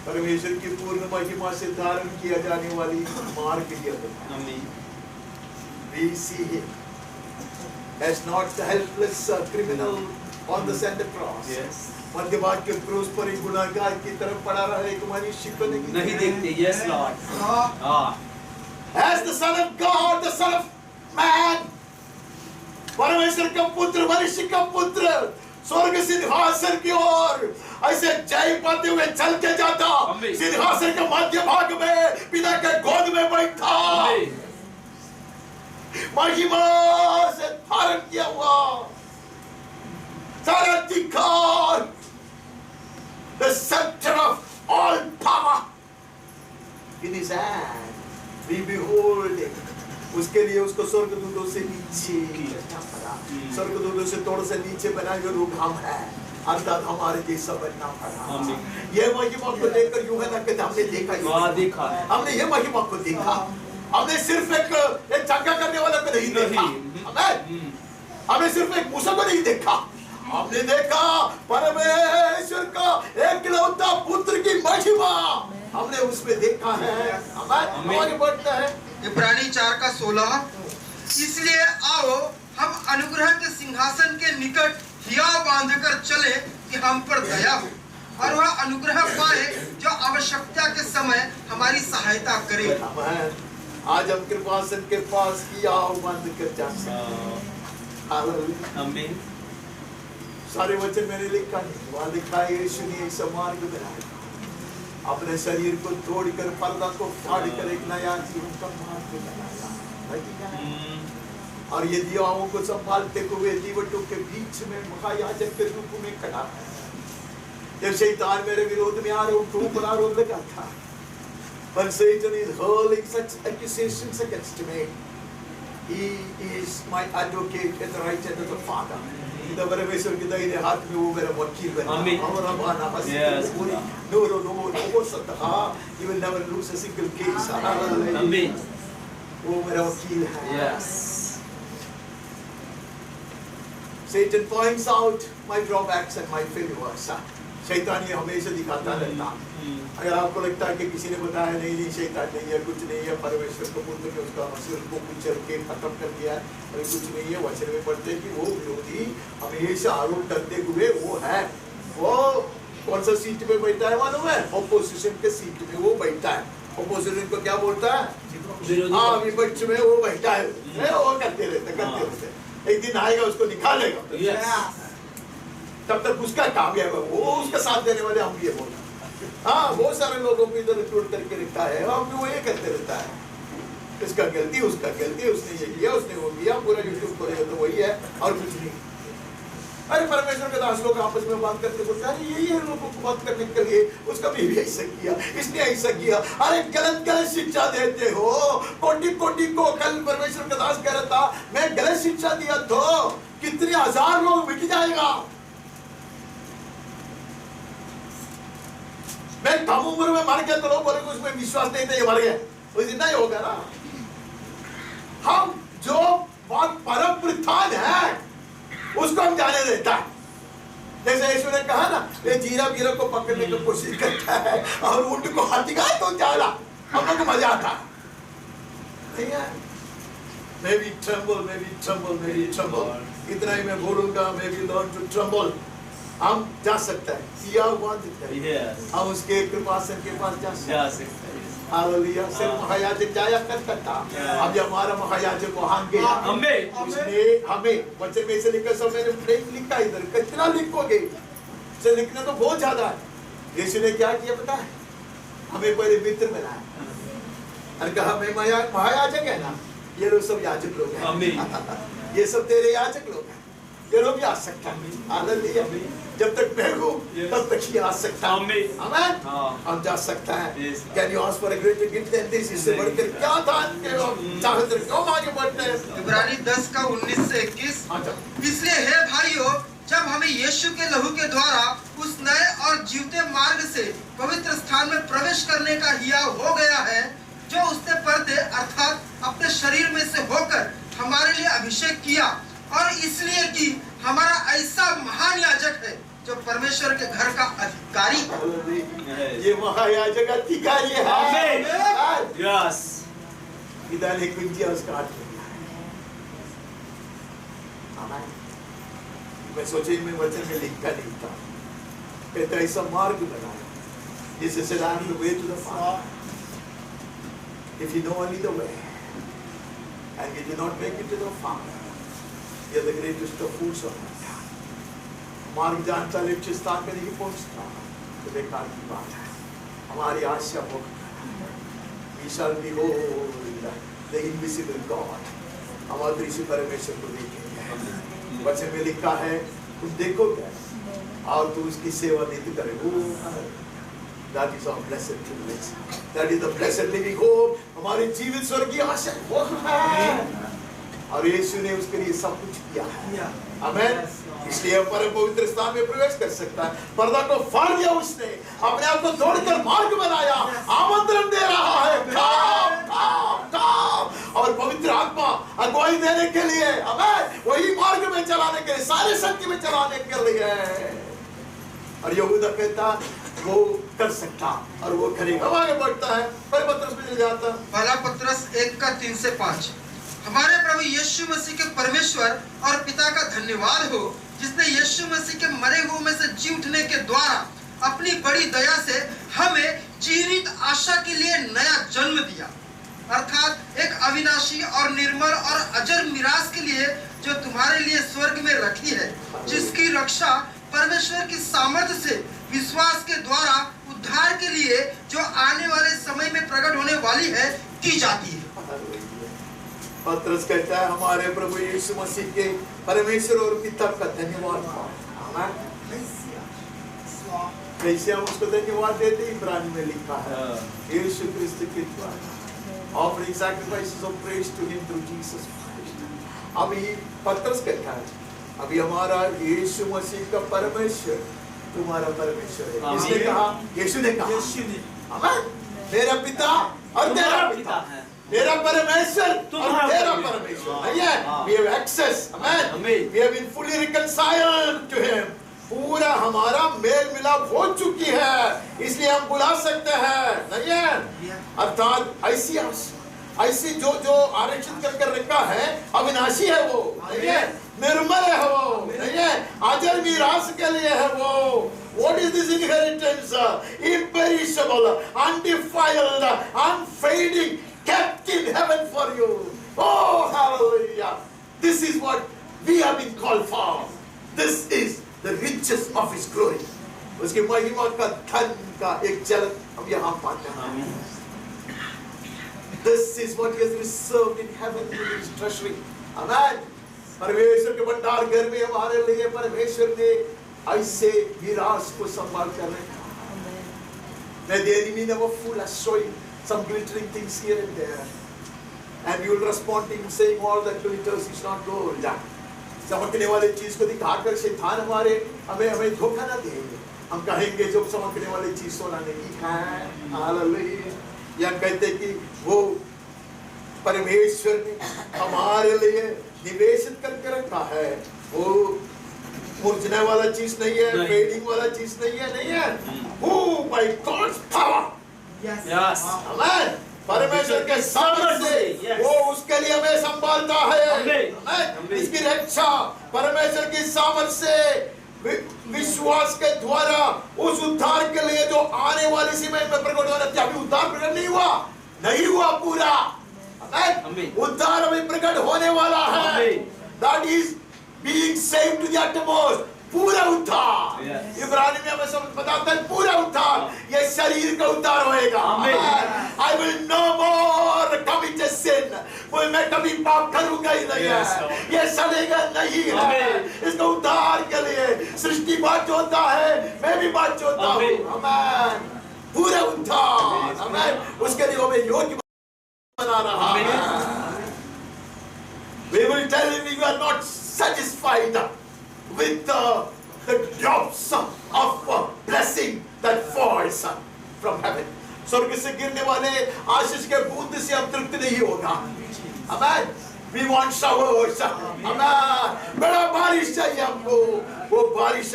परमेश्वर की पूर्ण महिमा से धारण किया जाने वाली मार्ग यह है। Amen. We see him as not the helpless criminal on the center cross. Yes. मध्यभाग के क्रूस पर एक गुनाहगार की तरफ पड़ा रहा एक मनुष्य को नहीं देखते। Yes, Lord. Ah. As the Son of God, the Son of Man, परमेश्वर का पुत्र, मनुष्य का पुत्र, स्वर्ग सिंहासन की ओर ऐसे जय पाते हुए चल के जाता, सिंहासन के मध्य भाग में पिता के गोद में बैठा, महिमा से धारण किया हुआ सारा अधिकार, the center of all power in his hand. We behold him. उसके लिए उसको स्वर्गदूतों से नीचे गिरना पड़ा, स्वर्गदूतों से थोड़ा सा नीचे बनाए हुए लोग हम हैं, अर्थात हमारे जैसा बनना पड़ा। ये महिमा को देखकर यूहन्ना कहते हमने देखा, हमने ये महिमा को देखा, हमने सिर्फ एक चंगा करने वाला को नहीं देखा, हमने सिर्फ एक मूसा को नहीं देखा, हमने देखा परमेश्वर का एकलौता पुत्र की महिमा हमने उसमें देखा है। आगे बढ़ता है, इब्रानी 4:16। इसलिए आओ हम अनुग्रह के सिंहासन के निकट हियाव बांधकर चले कि हम पर दया हो और वह अनुग्रह पाए जो आवश्यकता के समय हमारी सहायता करे। आज हम कृपासन के पास हियाव बांध कर जा सकते। आमीन। सारे वचन मैंने लिखा नहीं, वहाँ लिखा है यीशु ने एक मार्ग बनाया, अपने शरीर को तोड़कर पर्दा को फाड़कर एक नया जीवन का मार्ग बनाया। और ये दियाओं को संभालते हुए दीवटों के बीच में महायाजक के रूप में खड़ा है। जब शैतान मेरे विरोध में आरोप लगा था, but Satan is hurling such accusations against me. He is my advocate at the right hand of the Father. परमेश्वर के दाहिने हाथ में वो मेरा वकील बना। और अब आना बस no सकता, he will never lose a single case। आमीन। वो मेरा वकील है। Yes. Satan points out my drawbacks and my failures। शैतान ये हमेशा दिखाता रहता। अगर आपको लगता है कि किसी ने बताया नहीं शैतान नहीं है, कुछ नहीं है, परमेश्वर को पुत्र ने उसका मसीह को कुचल के खत्म कर दिया है, और कुछ नहीं है, वचन में पढ़ते हैं कि वो विरोधी हमेशा आरोप करते हुए वो है, वो कौन सा सीट पे बैठा है मालूम है? ऑपोजिशन के सीट में वो बैठा है। ऑपोजिशन को क्या बोलता है? हाँ, विपक्ष में वो बैठा है, वो करते रहते। एक दिन आएगा उसको निकालेगा। तब तक उसका काम है, वो उसका साथ देने वाले हम ये बोलते हैं। हाँ, बहुत सारे लोगों को इधर टूट करके रखता है, हम भी वो ये करते रहता है, इसका गलती उसका गलती, उसने ये किया उसने वो किया, पूरा यूट्यूब खोलेगा तो वही है और कुछ नहीं। अरे परमेश्वर के दास लोग आपस में बात करते बोलते हैं यही है लोगों को बात करने के लिए, उसका भी ऐसा किया, इसने ऐसा किया। अरे गलत शिक्षा देते हो, कोटि को कल परमेश्वर के दास कह रहा था मैं गलत शिक्षा दिया तो कितने हजार लोग मिट जाएगा। मैं कम उम्र में मर गया तो लोग बोलेंगे उसमें विश्वास नहीं था ये मर गया, उस दिन नहीं होगा ना। हम जो बात परम प्रधान है उसको हम जाने देता है। जैसे यीशु ने कहा ना, ये जीरा वीरा को पकड़ने की कोशिश करता है और ऊंट को हाथी का तो जाला, हम लोग को मजा आता है। Maybe tremble, इतना ही मैं बोलूंगा, maybe learn to tremble। हम जा सकते हैं, हम उसके कृपासन के पास जा सकते हैं। हालेलुया। सिर्फ महायाजक जाया करता था, अब हमारा महायाजक वहां गया। आमीन। उसने हमें वचन में से लिखा, सब मैंने नहीं लिखा इधर, कितना लिखोगे, से लिखना तो बहुत ज्यादा है। यीशु ने क्या किया पता है, हमें पहले मित्र बनाया और कहा मैं महायाजक है ना, ये लोग सब याजक लोग हैं, ये सब तेरे याजक लोग हैं, ये लोग भी आ सकता है। हालेलुया। जब तक मैं हूँ तब तक ही आ सकता है। आमीन। हम जा सकता है। Can you ask for a greater gift than this? इससे बढ़कर क्या दान के लोग चाहते हैं, क्यों आगे बढ़ते हैं? इब्रानी 10 का 19 से 21। इसलिए हे भाइयों, जब हमें यीशु के लहू के द्वारा उस नए और जीवते मार्ग से पवित्र स्थान में प्रवेश करने का हियाव हो गया है, जो उसने पर्दे अर्थात अपने शरीर में से होकर हमारे लिए अभिषेक किया, और इसलिए कि हमारा ऐसा महान याजक है जो परमेश्वर के घर का अधिकारी है। ये महायाजक अधिकारी है। यस। इधर एक कुंजिया उसका हाथ में है। आमीन। मैं सोचे मैं वचन में लिखा नहीं था, कहता ऐसा मार्ग बनाया जिससे से I the way to the father. If you know only the way and you do not make it to the Father, you are the greatest of fools on earth. मार्ग जानता लक्ष्य स्थान पे नहीं पहुंचता तो बेकार की बात है। हमारी आशा वो We shall behold the invisible God. हम अदृश्य परमेश्वर को देखेंगे। वचन में लिखा है तुम देखोगे और तू उसकी सेवा नित्य करोगे। That is our blessed privilege. That is the blessed living hope. हमारे जीवित स्वर्गीय आशा वो है, और यीशु ने उसके लिए सब कुछ किया है। आमीन। इसलिए परम पवित्र स्थान में प्रवेश कर सकता है। पर्दा को फाड़ दिया उसने, अपने आप को तोड़कर मार्ग बनाया, आमंत्रण दे रहा है, काम काम काम, और पवित्र आत्मा अगुवाई देने के लिए, आमीन, वही मार्ग में चलाने के लिए, सारे सत्य में चलाने के लिए। और यहूदा कहता वो कर सकता और वो करेगा। आगे बढ़ता है, पहले पत्रस में चले जाता। पहला पत्रस 1 का 3 से 5। हमारे प्रभु यीशु मसीह के परमेश्वर और पिता का धन्यवाद हो, जिसने यीशु मसीह के मरे हुए में से जी उठने के द्वारा अपनी बड़ी दया से हमें जीवित आशा के लिए नया जन्म दिया, अर्थात एक अविनाशी और निर्मल और अजर मिरास के लिए जो तुम्हारे लिए स्वर्ग में रखी है, जिसकी रक्षा परमेश्वर की सामर्थ्य से विश्वास के द्वारा उद्धार के लिए जो आने वाले समय में प्रकट होने वाली है की जाती है। पत्रस कहता है हमारे प्रभु यीशु मसीह के परमेश्वर और पिता का धन्यवाद। कैसे हम उसको धन्यवाद देते? इब्रानी में लिखा है यीशु क्रिस्त के द्वारा offering sacrifices of praise to him through Jesus Christ। अभी पत्रस कहता है अभी हमारा यीशु मसीह का परमेश्वर तुम्हारा परमेश्वर है। किसने कहा? यीशु ने कहा। आमीन। मेरा पिता और तेरा पिता है, मेरा परमेश्वर और तेरा परमेश्वर। नहीं है? We have access. Amen. We have been fully reconciled to him. पूरा हमारा मेल मिलाप हो चुकी है, इसलिए हम बुला सकते हैं। नहीं है? अर्थात ऐसी जो आरक्षित करके रखा है, अविनाशी है वो, नहीं है? निर्मल है वो, नहीं है? अजर मिरास के लिए है वो। What is this inheritance? Imperishable, undefiled, unfading, kept in heaven for you. Oh, hallelujah! This is what we have been called for. This is the riches of His glory. उसकी महिमा का धन का एक झलक हम यहाँ पाते हैं। This is what He has reserved in heaven in His treasury. Amen. परमेश्वर के भंडार घर में हमारे लिए परमेश्वर ने ऐसे विरास को संभाल कर रखा। May the enemy never fool us, showing some glittering things here and there, and you will respond to him saying all that glitters is not gold. चमकने वाले चीज को दिखाकर शैतान हमें धोखा ना दे। हम कहेंगे जो चमकने वाली चीज सोना नहीं है। हालेलुया। या कहते कि वो परमेश्वर ने हमारे लिए निवेशित करके रखा है, वो मुरझाने वाला चीज नहीं है, फेडिंग वाला चीज नहीं है, नहीं है। Oh, by God's power. Yes. Amen. परमेश्वर के सामर्थ्य से वो उसके लिए हमें संभालता है। इसकी रक्षा परमेश्वर की सामर्थ्य से विश्वास के द्वारा उस उद्धार के लिए जो आने वाली समय में प्रकट होना चाहिए। अभी उद्धार प्रकट नहीं हुआ पूरा। आमीन। उद्धार अभी प्रकट होने वाला है। आमीन। That is being saved to the uttermost, पूरा उद्धार। Yes. इब्रानी में हमें सब बताता है पूरा उद्धार, ये शरीर का उद्धार होएगा। आमीन। I will no more commit a sin, मैं कभी पाप करूंगा ही नहीं Yes, है, Lord. ये सड़ेगा नहीं है। आमीन। इसका उद्धार के लिए सृष्टि बात जोता है, मैं भी बात जोता हूँ। आमीन। आमीन। पूरा उद्धार, आमीन। उसके लिए हमें योग्य बना रहा है। We will tell him you are not satisfied with the drops of blessing that falls from heaven. स्वर्ग से गिरने वाले आशीष के बूंद से हम तृप्त नहीं होगा। Amen. We want showers. Amen. बड़ा बारिश चाहिए हमको। वो बारिश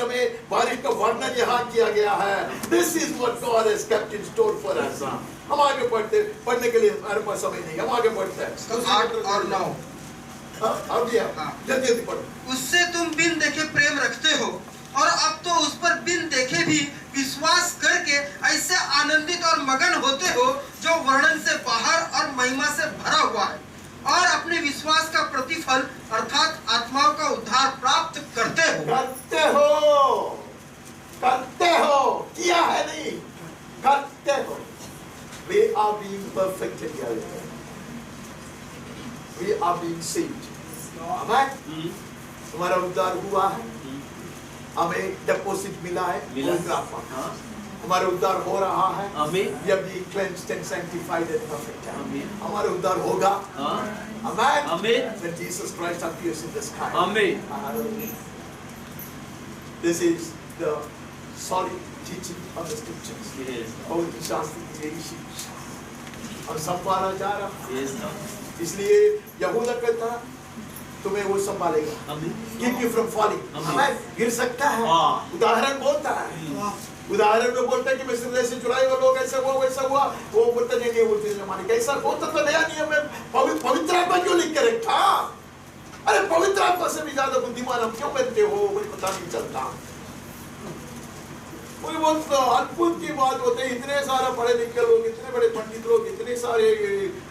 का वर्णन यहाँ किया गया है। This is what God has kept in store for us. हम आगे पढ़ने के लिए हमारे पास समय नहीं, हम आगे बढ़ते हैं। 8 और 9 जल्दी पढ़ो। उससे तुम बिन देखे प्रेम रखते हो और अब तो उस पर बिन देखे भी विश्वास करके ऐसे आनंदित और मगन होते हो जो वर्णन से बाहर और महिमा से भरा हुआ है, और अपने विश्वास का प्रतिफल अर्थात आत्माओं का उद्धार प्राप्त करते हो। किया है नहीं, करते हो। We are being perfect in reality. We are being saved. Amen. हमारा उद्धार हुआ है, हमें डिपॉजिट मिला है, हमारा उद्धार हो रहा है। We are being cleansed and sanctified and perfect. हमारा उद्धार होगा। Amen. When Jesus Christ appears in the sky. Amen. This is the solid teaching of the scriptures. Yes. पवित्र शास्त्र की यही शिक्षा और संभाला जा रहा है। Yes, इसलिए यहूदा कहता तुम्हें वो संभालेगा। Keep you from falling. हमें गिर सकता है। उदाहरण बोलता है। उदाहरण में बोलता है कि मिस्र देश से चुराए हुए लोग ऐसा हुआ वैसा हुआ, वो बोलता नहीं वो चीज माने कैसा होता तो नया नियम में पवित्र आत्मा क्यों लिख के रखा? अरे पवित्र आत्मा से भी ज्यादा बुद्धिमान हम क्यों बनते हो, मुझे पता नहीं चलता। कोई बहुत अद्भुत की बात होते है, इतने सारे पढ़े लिखे लोग, इतने बड़े पंडित लोग, इतने सारे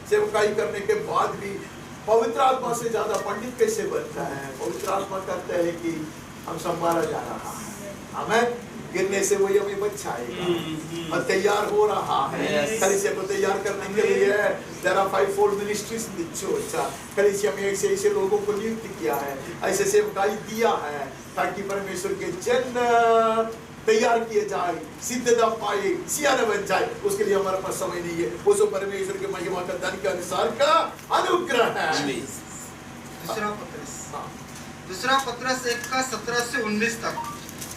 सेवकाई करने के बाद भी पवित्र आत्मा से ज्यादा पंडित कैसे बनता है? पवित्र आत्मा कहता है कि हम संभाला जा रहा है, हमें गिरने से वही हमें बचाएगा और तैयार हो रहा है। कलीसिया को तैयार करने के लिए there are fivefold ministries in the church. कलीसिया में ऐसे लोगों को नियुक्त किया है, ऐसे सेवकाई दिया है ताकि परमेश्वर के जन तैयार किए जाए, सिद्धता पाए, सियाने बन जाए। उसके लिए हमारे पास समय नहीं है, वो सब परमेश्वर के महिमा का धन के अनुसार का अनुग्रह है। दूसरा पत्रस 1 का 17 से 19 तक।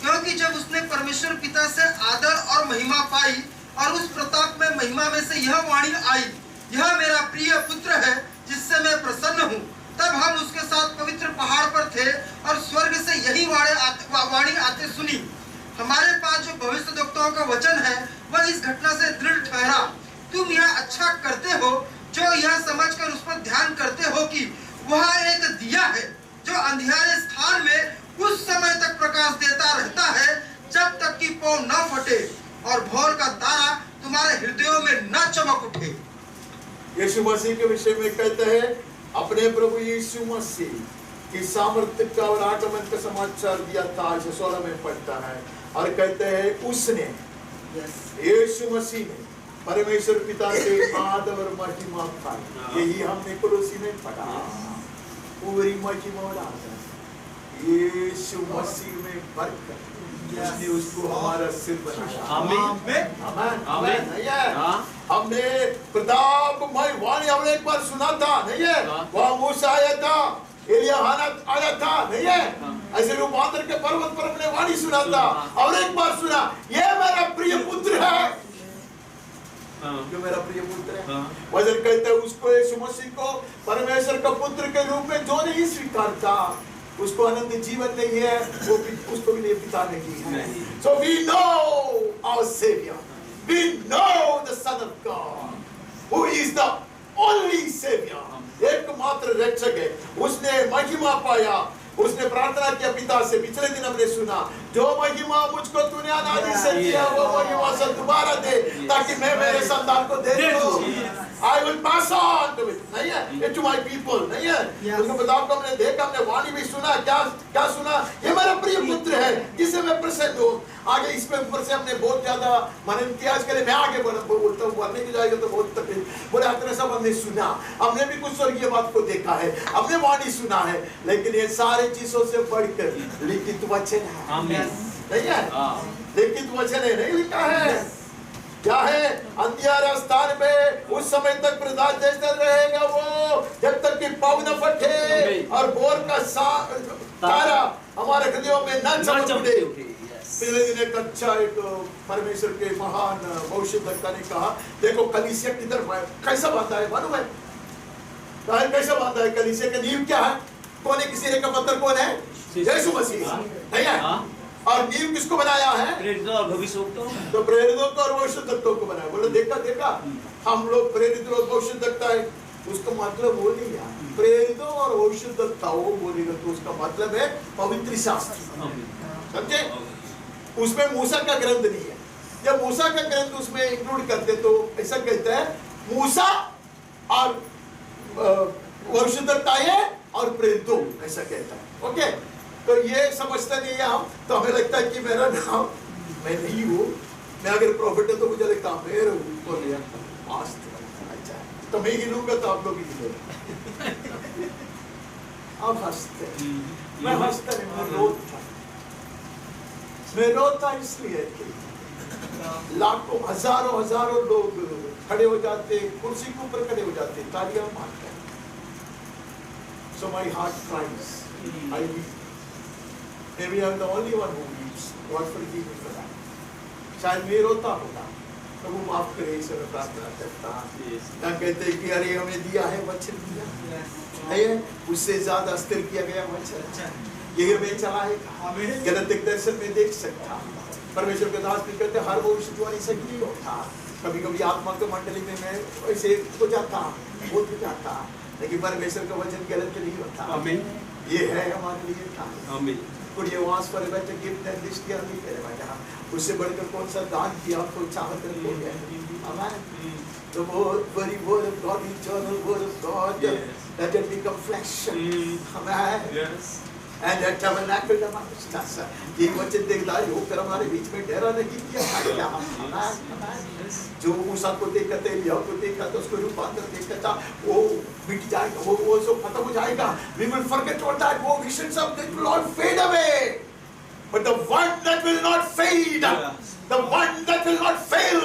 क्योंकि जब उसने परमेश्वर पिता से आदर और महिमा पाई और उस प्रताप में महिमा में से यह वाणी आई, यह मेरा प्रिय पुत्र है जिससे मैं प्रसन्न हूँ, तब हम उसके साथ पवित्र पहाड़ पर थे और स्वर्ग से यही वाणी आते सुनी। हमारे पास जो भविष्यद्वक्ताओं का वचन है वह इस घटना से दृढ़ ठहरा। तुम यह अच्छा करते हो जो यह समझकर उस पर ध्यान करते हो कि वह एक दिया है जो अंधियारे स्थान में उस समय तक प्रकाश देता रहता है जब तक कि पौ न फटे और भोर का तारा तुम्हारे हृदयों में न चमक उठे। यीशु मसीह के विषय में कहते हैं, अपने प्रभु यीशु मसीह की सामर्थ्य का और आगमन का समाचार दिया था, 16 में पढ़ता है और कहते हैं उसने यीशु मसीह ने परमेश्वर पिता से आदर और महिमा पाई। यही हमने कुलुसी में पढ़ा, पूरी महिमा और आदर यीशु मसीह में भरकर उसने उसको हमारा सिर बनाया। आमीन आमीन। हमने प्रतापमय वाणी हमने एक बार सुना था, नहीं है? वहाँ मूसा आया था, एलिया आया था, नहीं है? ऐसे रूपांतर के पर्वत पर हमने वाणी सुना था और एक बार सुना, ये मेरा प्रिय पुत्र है, जो मेरा प्रिय पुत्र है। वचन कहते हैं उसको, यीशु मसीह को परमेश्वर का पुत्र के रूप में जो नहीं स्वीकारता उसको अनंत जीवन नहीं है, वो उसको भी नहीं पिता ने दी है। So we know our Savior, we know the Son of God, who is the only Savior, एकमात्र रक्षक है। उसने महिमा पाया उसने प्रार्थना किया पिता से, पिछले दिन हमने सुना, जो महिमा मुझको तूने अनादि से दिया वो महिमा से दोबारा दे, ताकि मैं मेरे संतान को दे दूं। I will pass on to it, नहीं है, to my people, नहीं है। उनको बताओ को हमने देखा, हमने वाणी भी सुना, क्या सुना? ये मेरा प्रिय पुत्र है, जिसे मैं प्रसन्न हूँ। आगे इसमें ऊपर से हमने बहुत ज्यादा मनन किया, इसके लिए मैं आगे बोलता हूँ, बोलने की जाएगा तो बहुत तकलीफ। बोले इतना सब हमने सुना, हमने भी कुछ स्वर्गीय बात को देखा है, हमने वाणी सुना है, लेकिन ये सारी चीजों से बढ़कर लिखित वचन है, नहीं है? लिखित वचन है, नहीं लिखा है। क्या है? अंधियारा स्थान में उस समय तक प्रकाश जैसा रहेगा वो, जब तक कि पाँव न फटे और बोर का तारा हमारे हृदयों में न चमक उठे। पिछले दिन एक अच्छा एक परमेश्वर के महान भविष्यवक्ता ने कहा, देखो कलीसिया किधर कैसा बांधा है, मालूम है? कैसा बांधा है कलीसिया का नींव क्या है? कौन है? किसी का पत्थर कौन है? यीशु मसीह, नहीं है? और नींव किसको बनाया है? प्रेरितों और भविष्यवक्ताओं। तो प्रेरितों को और भविष्यवक्ताओं को बनाया। बोले देखा हम लोग प्रेरित और भविष्यवक्ता है, उसका मतलब वो नहीं है। प्रेरितों और भविष्यवक्ताओं बोलेगा तो उसका मतलब है पवित्र शास्त्र, समझे? उसमें मूसा का ग्रंथ नहीं है। जब मूसा का ग्रंथ उसमें इंक्लूड करते तो ऐसा कहते हैं मूसा और भविष्यवक्ताएं और प्रेरितों, ऐसा कहता है। ओके, तो ये समझते नहीं है हम, तो हमें लगता है कि मेरा नाम, मैं नहीं हूँ, मैं अगर प्रॉफिट है तो मुझे लगता है मेरे ऊपर लिया अच्छा, तो मैं गिनूंगा तो आप लोग ही गिनोगे। आप हंसते, मैं हंसता नहीं, मैं रोता इसलिए कि लाखों हजारों लोग खड़े हो जाते, कुर्सी के ऊपर खड़े हो जाते, तालियां मारते हैं। So my heart cries, I weep. Maybe I'm the only one who weeps. God forgive me for that. शायद मैं रोता होगा, प्रभु माफ करे, इसे मैं प्रार्थना करता। क्या कहते हैं कि अरे हमें दिया है वचन दिया, नहीं है? उससे ज्यादा स्थिर किया गया वचन, ये हमें चला है। गणतिक दर्शन में देख सकता, परमेश्वर के दास भी कहते हर भविष्यवाणी सही नहीं होता। कभी आत्मा के मंडली में मैं ऐसे हो जाता, हो जाता, लेकिन परमेश्वर का वचन गलत नहीं होता। ये है हमारे लिए काम। Could you ask for a better gift than this year? उससे बढ़कर कौन सा दान किया आपको चाहत रखोगे? Amen. The very word of God, eternal word of God, let it become flesh. Amen. Yes. And that tabernacle amongst us. ये वचन देखदार होकर हमारे बीच में डेरा नहीं किया। जो मूसा को देखा था, एलिया को देखा था, उसको रूपांतर देखा था, वो मिट जाएगा, वो सब खत्म हो जाएगा। We will forget all that. वो visions of that will all fade away. But the one that will not fade, the one that will not fail,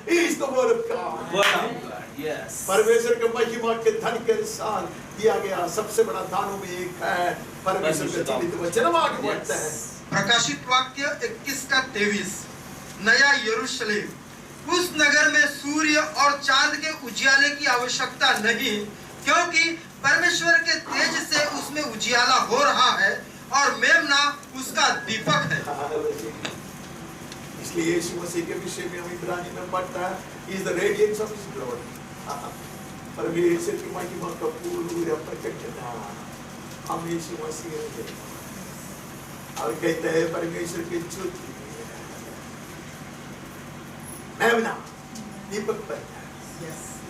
is the word of God. Word of God. Yes. परमेश्वर के महिमा के धन के अनुसार दिया गया सबसे बड़ा दानों में एक है परमेश्वर का जीवित वचन। हम आगे बढ़ते हैं। प्रकाशित वाक्य 21 का 23। नया यरूशलेम, उस नगर में सूर्य और चांद के उजियाले की आवश्यकता नहीं, क्योंकि परमेश्वर के तेज से उसमें उजियाला हो रहा है और मेमना उसका दीपक है। इसलिए यीशु मसीह के विषय में हम इब्रानी में पढ़ता है, he is the radiance of his glory. परमेश्वर की महिमा का पूरा प्रकटना हम यीशु मसीह में देखते हैं। और कहते हैं परमेश्वर के ज्योति मेमना दीपक पर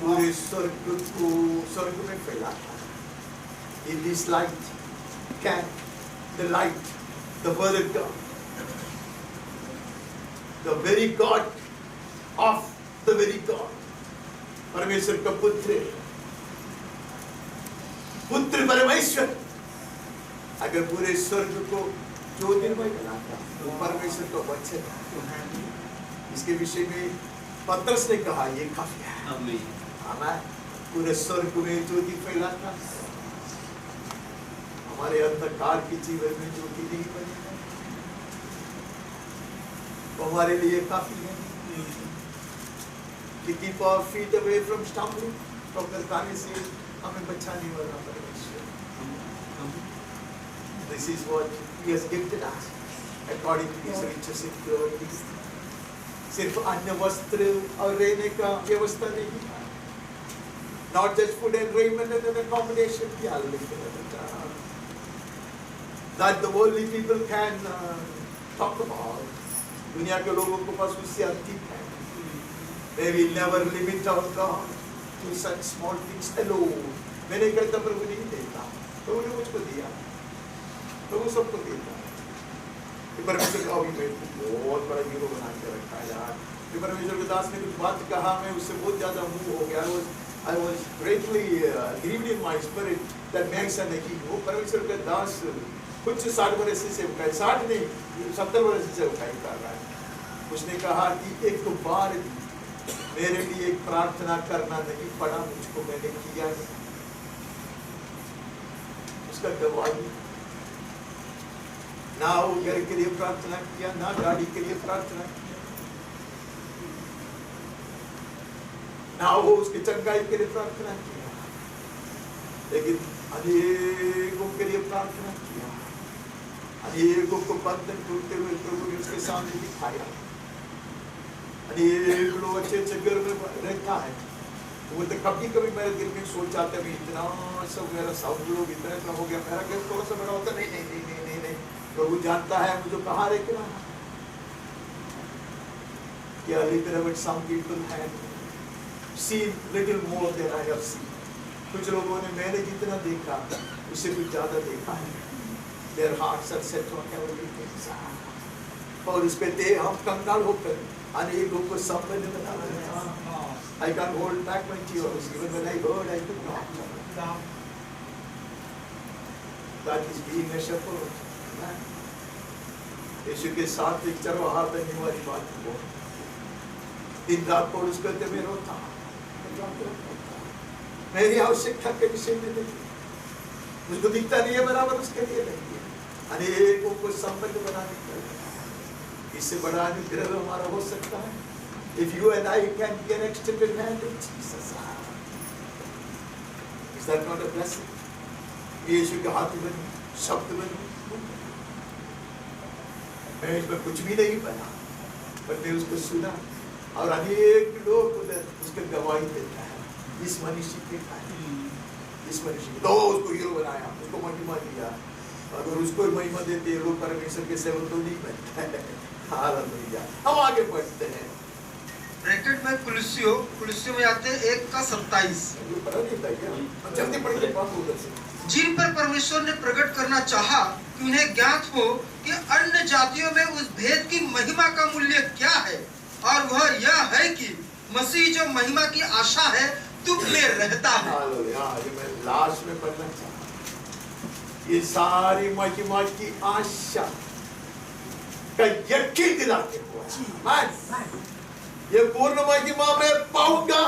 पूरे स्वर्ग में फैला था। In this light can the light, the word of God, the very God of the very God, परमेश्वर का पुत्र परमेश्वर अगर पूरे स्वर्ग को ज्योतिर्मय बनाता तो परमेश्वर का वचन है। इसके विषय में पतरस ने कहा ये काफी है। आमीन। पूरे स्वर्ग में ज्योति फैलाता, हमारे अंधकार के जीवन में ज्योति नहीं बनी, तो हमारे लिए काफी है। To keep our feet away from stumbling, ठोकरखाने से हमें बचाने वाला परमेश्वर। This is what He has gifted us according to His riches in glory. सिर्फ अन्न वस्त्र और रहने का व्यवस्था नहीं है, not just food and raiment and accommodation की हालत है। that the worldly people can talk about. दुनिया के लोगों के पास उससे अधिक है. They will never limit our God to such small things alone. मैं नहीं कहता प्रभु नहीं देता, प्रभु ने मुझको दिया, प्रभु सबको देता है. ये परमेश्वर का अभी मेरे को बहुत बड़ा हीरो बना के रखा है यार. ये परमेश्वर के दास ने कुछ बात कहा, मैं उससे बहुत ज्यादा मूव हो गया. I was greatly grieved in my spirit that मैं ऐसा नहीं. वो परमेश्वर के दास कुछ 60 वर्ष से उठाई, 60 नहीं 70 वर्ष से उठाई कर रहा है. उसने कहा कि एक बार मेरे लिए एक प्रार्थना करना नहीं पड़ा मुझको, मैंने किया नहीं. उसका गवाही ना वो घर के लिए प्रार्थना किया, ना गाड़ी के लिए प्रार्थना किया, ना वो उसकी चंगाई के लिए प्रार्थना किया, लेकिन अनेकों के लिए प्रार्थना किया. अनेकों को बंधन टूटते हुए प्रभु ने उसके सामने दिखाया. अनेक लोग अच्छे अच्छे घर में रहता है. वो तो कभी कभी मेरे दिल में सोच आता है इतना सब मेरा सब लोग इतना हो गया, मेरा घर थोड़ा सा बड़ा होता. नहीं नहीं नहीं नहीं नहीं नहीं, प्रभु जानता है मुझे कहाँ रखना है. क्या little some people have seen little more than I have seen. कुछ लोगों ने मैंने जितना देखा उससे कुछ ज्यादा देखा है. Their hearts are set on heavenly things. और उस पे दे हम कंगाल होकर अनेकों को संबंध बना रहे हैं. I can't hold back my tears. Even when I heard, I could not. That is being a shepherd. यीशु के साथ एक चरवाहा बनने वाली बात है. दिन रात को उस करते में रोता, मेरी आवश्यकता के विषय में नहीं, मुझको दिखता नहीं है बराबर उसके लिए नहीं है. अनेकों को संबंध बनाने के लिए इससे बड़ा अनुग्रह हमारा हो सकता है. If you and I can be an extended hand of Jesus, is that not a blessing? यीशु के हाथ बने, शब्द बने. मैं इसमें कुछ भी नहीं बना, पर मैं उसको सुना और अनेक लोग उधर उसके गवाही देता है. इस मनुष्य के कारण, इस मनुष्य तो उसको हीरो बनाया, उसको महिमा दिया. अगर उसको महिमा देते लोग परमेश्वर के सेवक तो नहीं बनते हैं. हालेलुया. हम आगे बढ़ते हैं. ब्रैकेट में कुलुस्सियों में आते हैं 1:27. जल्दी पढ़िए उधर से. जिन पर परमेश्वर ने प्रकट करना चाहा कि उन्हें ज्ञात हो कि अन्य जातियों में उस भेद की महिमा का मूल्य क्या है, और वह यह है कि मसीह जो महिमा की आशा है तुम में रहता है. हालेलुया. ये मैं लास्ट में पढ़ना चाहता. ये सारी महिमा की आशा का यकीन दिलाते हुए ये पूर्ण महिमा में पाऊंगा.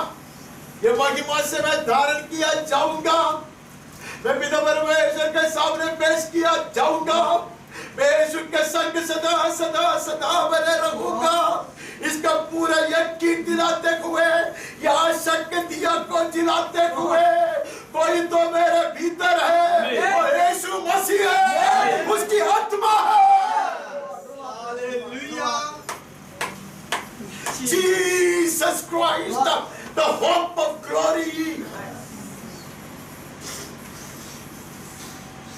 ये महिमा से मैं धारण किया जाऊंगा. मैं बिना परमेश्वर के सामने पेश किया जाऊंगा. मैं यीशु के संग सदा सदा सदा बने रहूंगा. इसका पूरा यकीन दिलाते हुए, या शक दिया को दिलाते हुए, कोई तो मेरे भीतर है, वो यीशु मसीह है, उसकी आत्मा है. Jesus Christ, the hope of glory.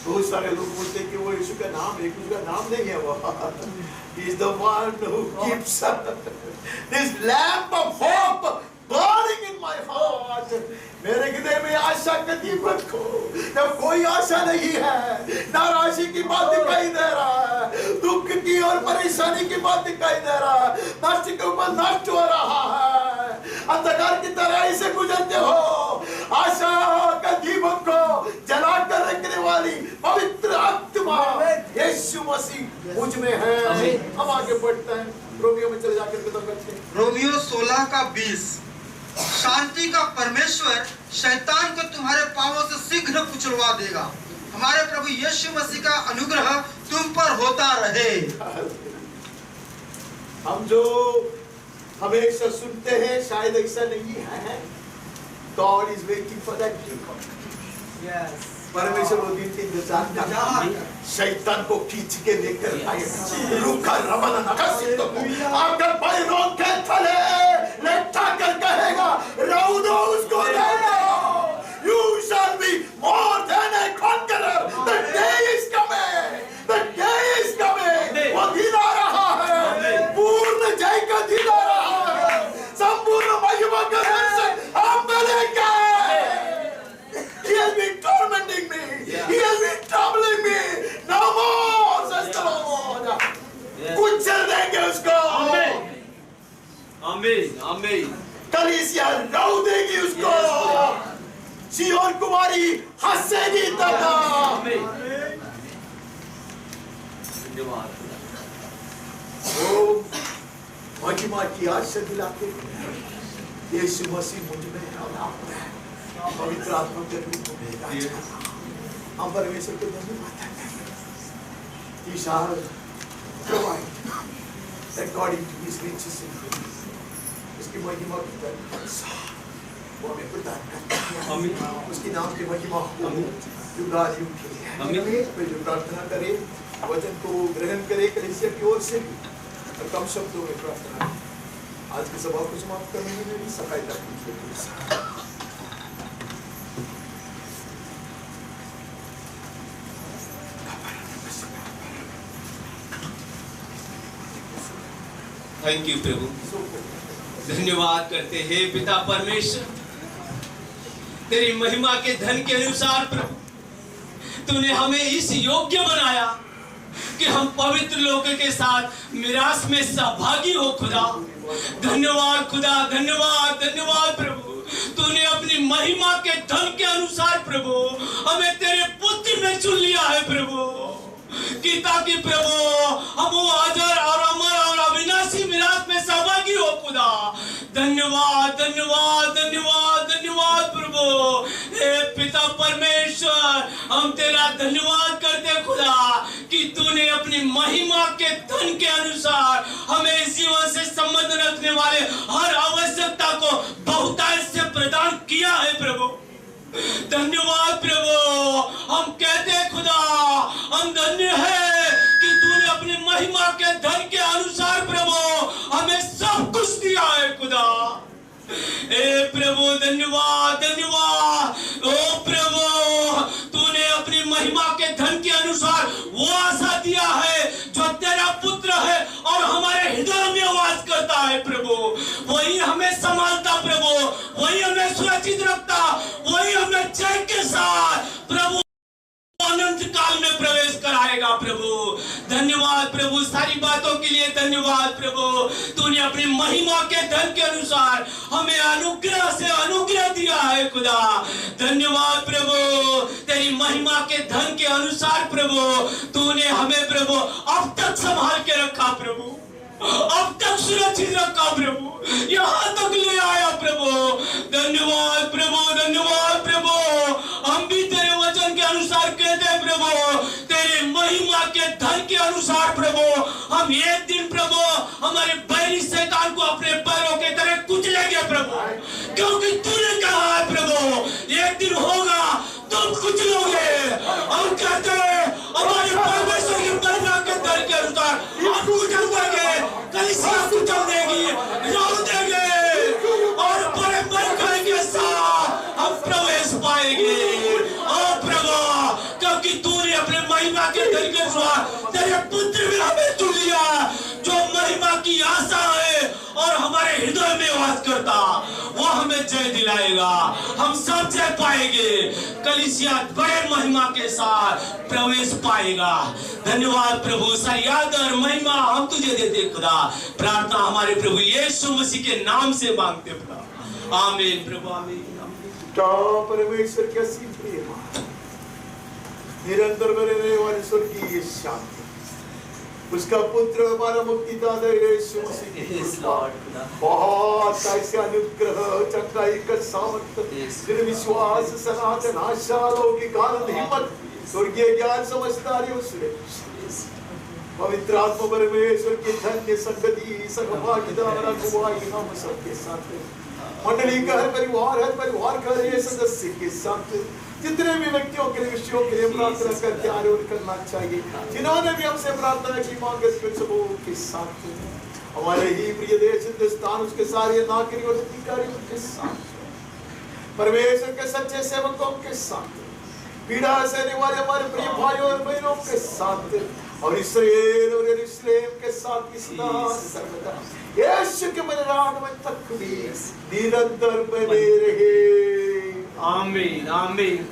बहुत सारे लोग बोलते हैं कि वो यीशु का नाम है, उसका नाम नहीं है वो. He is the one who keeps this lamp of hope burning in my heart. मेरे हृदय में आशा का दीपक को जब कोई आशा नहीं है, नाराजी की बात दिखाई दे रहा है, दुख की और परेशानी की बात दिखाई दे रहा है, नष्ट के ऊपर नष्ट हो रहा है, अंधकार की तरह से गुजरते हो, आशा का दीपक को जला कर रखने वाली पवित्र आत्मा यीशु मसीह मुझ में है. हम आगे बढ़ते हैं. रोमियो में चले जाकर खत्म करते हैं. रोमियो 16:20. शांति का परमेश्वर शैतान को तुम्हारे पांवों से शीघ्र कुचलवा देगा. हमारे प्रभु यीशु मसीह का अनुग्रह तुम पर होता रहे. हम जो हमेशा सुनते हैं शायद ऐसा नहीं है. God is waiting for that day. Yes. परमेश्वर वो दिन की इंतजार कर रहा है. शैतान को खींच के लेकर आएगा. रुका रमन नकसित को आकर पैरों के तले लेटा कर कहेगा, रौदो उसको ले लो. You shall be more than a conqueror. The day is coming. आमीन आमीन। कलीसिया रो देगी उसको, सियोन कुमारी हंसेगी तब। आमीन। धन्यवाद। ओ महिमा की आशा दिलाते यीशु मसीह मुझ में पवित्र आत्मा के रूप में हम परमेश्वर को धन्यवाद देते हैं। shall provide according to his riches in glory। उसकी महिमा की तरह वो हमें प्रदान करता है। उसकी नाम की महिमा हो युगायुग के लिए। मैं जो प्रार्थना करे वचन को ग्रहण करे कलीसिया की ओर से और कम शब्दों में प्रार्थना आज की सभा को समाप्त करने में मेरी सहायता कीजिए। थैंक यू प्रभु, धन्यवाद करते हैं पिता परमेश्वर, तेरी महिमा के धन के अनुसार प्रभु तूने हमें इस योग्य बनाया कि हम पवित्र लोगों के साथ मिरास में सहभागी हो। खुदा धन्यवाद, खुदा धन्यवाद धन्यवाद प्रभु, तूने अपनी महिमा के धन के अनुसार प्रभु हमें तेरे पुत्र में चुन लिया है प्रभु, कि ताकि प्रभु हम वो अजर और अमर और अविनाशी मिरास में सहभागी हो। खुदा धन्यवाद धन्यवाद धन्यवाद धन्यवाद प्रभु। हे पिता परमेश्वर, हम तेरा धन्यवाद करते खुदा कि तूने अपनी महिमा के धन के अनुसार हमें जीवन से संबंध रखने वाले हर आवश्यकता को बहुतायत से प्रदान किया है प्रभु। धन्यवाद प्रभु, हम कहते हैं खुदा हम धन्य है कि तूने अपनी महिमा के धन के अनुसार प्रभु हमें सब कुछ दिया है खुदा। ए प्रभु धन्यवाद धन्यवाद। ओ प्रभु, तूने अपनी महिमा के धन के अनुसार वो आशा दिया है जो तेरा पुत्र है और हमारे हृदय में वास करता है प्रभु। वही हमें संभालता प्रभु, वही हमें सुरक्षित रखता, वही हमें चैन के साथ प्रभु अनंत काल में प्रवेश कराएगा प्रभु। धन्यवाद प्रभु, सारी बातों के लिए धन्यवाद प्रभु। तूने अपनी महिमा के धन के अनुसार हमें अनुग्रह से अनुग्रह दिया है खुदा। धन्यवाद प्रभु, तेरी महिमा के धन के अनुसार प्रभु तूने हमें प्रभु अब तक संभाल के रखा प्रभु, अब तक सुरक्षित रखा प्रभु, यहाँ तक ले आया प्रभु। धन्यवाद प्रभु धन्यवाद प्रभु। हम भी तेरे वचन के अनुसार कहते हैं प्रभु, तेरे महिमा के धन के अनुसार प्रभु हम एक दिन प्रभु हमारे बैरी शैतान को अपने पैरों के तरह कुचलेंगे प्रभु, क्योंकि तूने कहा है प्रभु एक दिन होगा तुम कुचलोगे। हम कहते हैं हमारे परमेश्वर की महिमा के धन के अनुसार हम कुचल देंगे, कलीसिया कुचल देगी, रोक देंगे और बड़े बड़े के साथ हम प्रवेश पाएंगे। ओ प्रभु, क्योंकि तूने अपने महिमा के धन के अनुसार तेरे पुत्र में हमें चुन लिया, जो महिमा की आशा है और हमारे हृदय में वास करता, वो हमें जय दिलाएगा। हम सब जय पाएंगे, कलीसिया बड़े महिमा के साथ प्रवेश पाएगा। धन्यवाद प्रभु, सारी याद और महिमा हम तुझे देते खुदा। प्रार्थना हमारे प्रभु यीशु मसीह के नाम से मांगते खुदा, आमीन प्रभु आमीन। परमेश्वर के असीम प्रेम, निरंतर बने रहने वाले स्वर्गीय शांति, उसका पुत्र हमारा मुक्तिदाता यीशु मसीह, बहुत ऐसे अनुग्रह चंगाई का सामर्थ, दृढ़ विश्वास, सनातन आशा, लौकिक आनंद, हिम्मत, स्वर्गीय ज्ञान, समझदारी और पवित्र आत्मा परमेश्वर की धन्य संगति, सहभागिता, अगुवाई हम सबके साथ, मंडली का हर परिवार का हर सदस्य के साथ, जितने भी व्यक्तियों के लिए विषयों के लिए प्रार्थना करते आरोप करना चाहिए, जिन्होंने भी हमसे प्रार्थना की मांगे सबों के साथ, हमारे ही प्रिय देश हिंदुस्तान, उसके सारे नागरिक और अधिकारियों के साथ, परमेश्वर के सच्चे सेवकों के साथ, पीड़ा सहने वाले हमारे प्रिय भाइयों और बहनों के साथ, और इस्राएल और यरूशलेम के साथ सर्वदा यीशु के बलिदान तक भी निरंतर बने रहे। आमीन आमीन।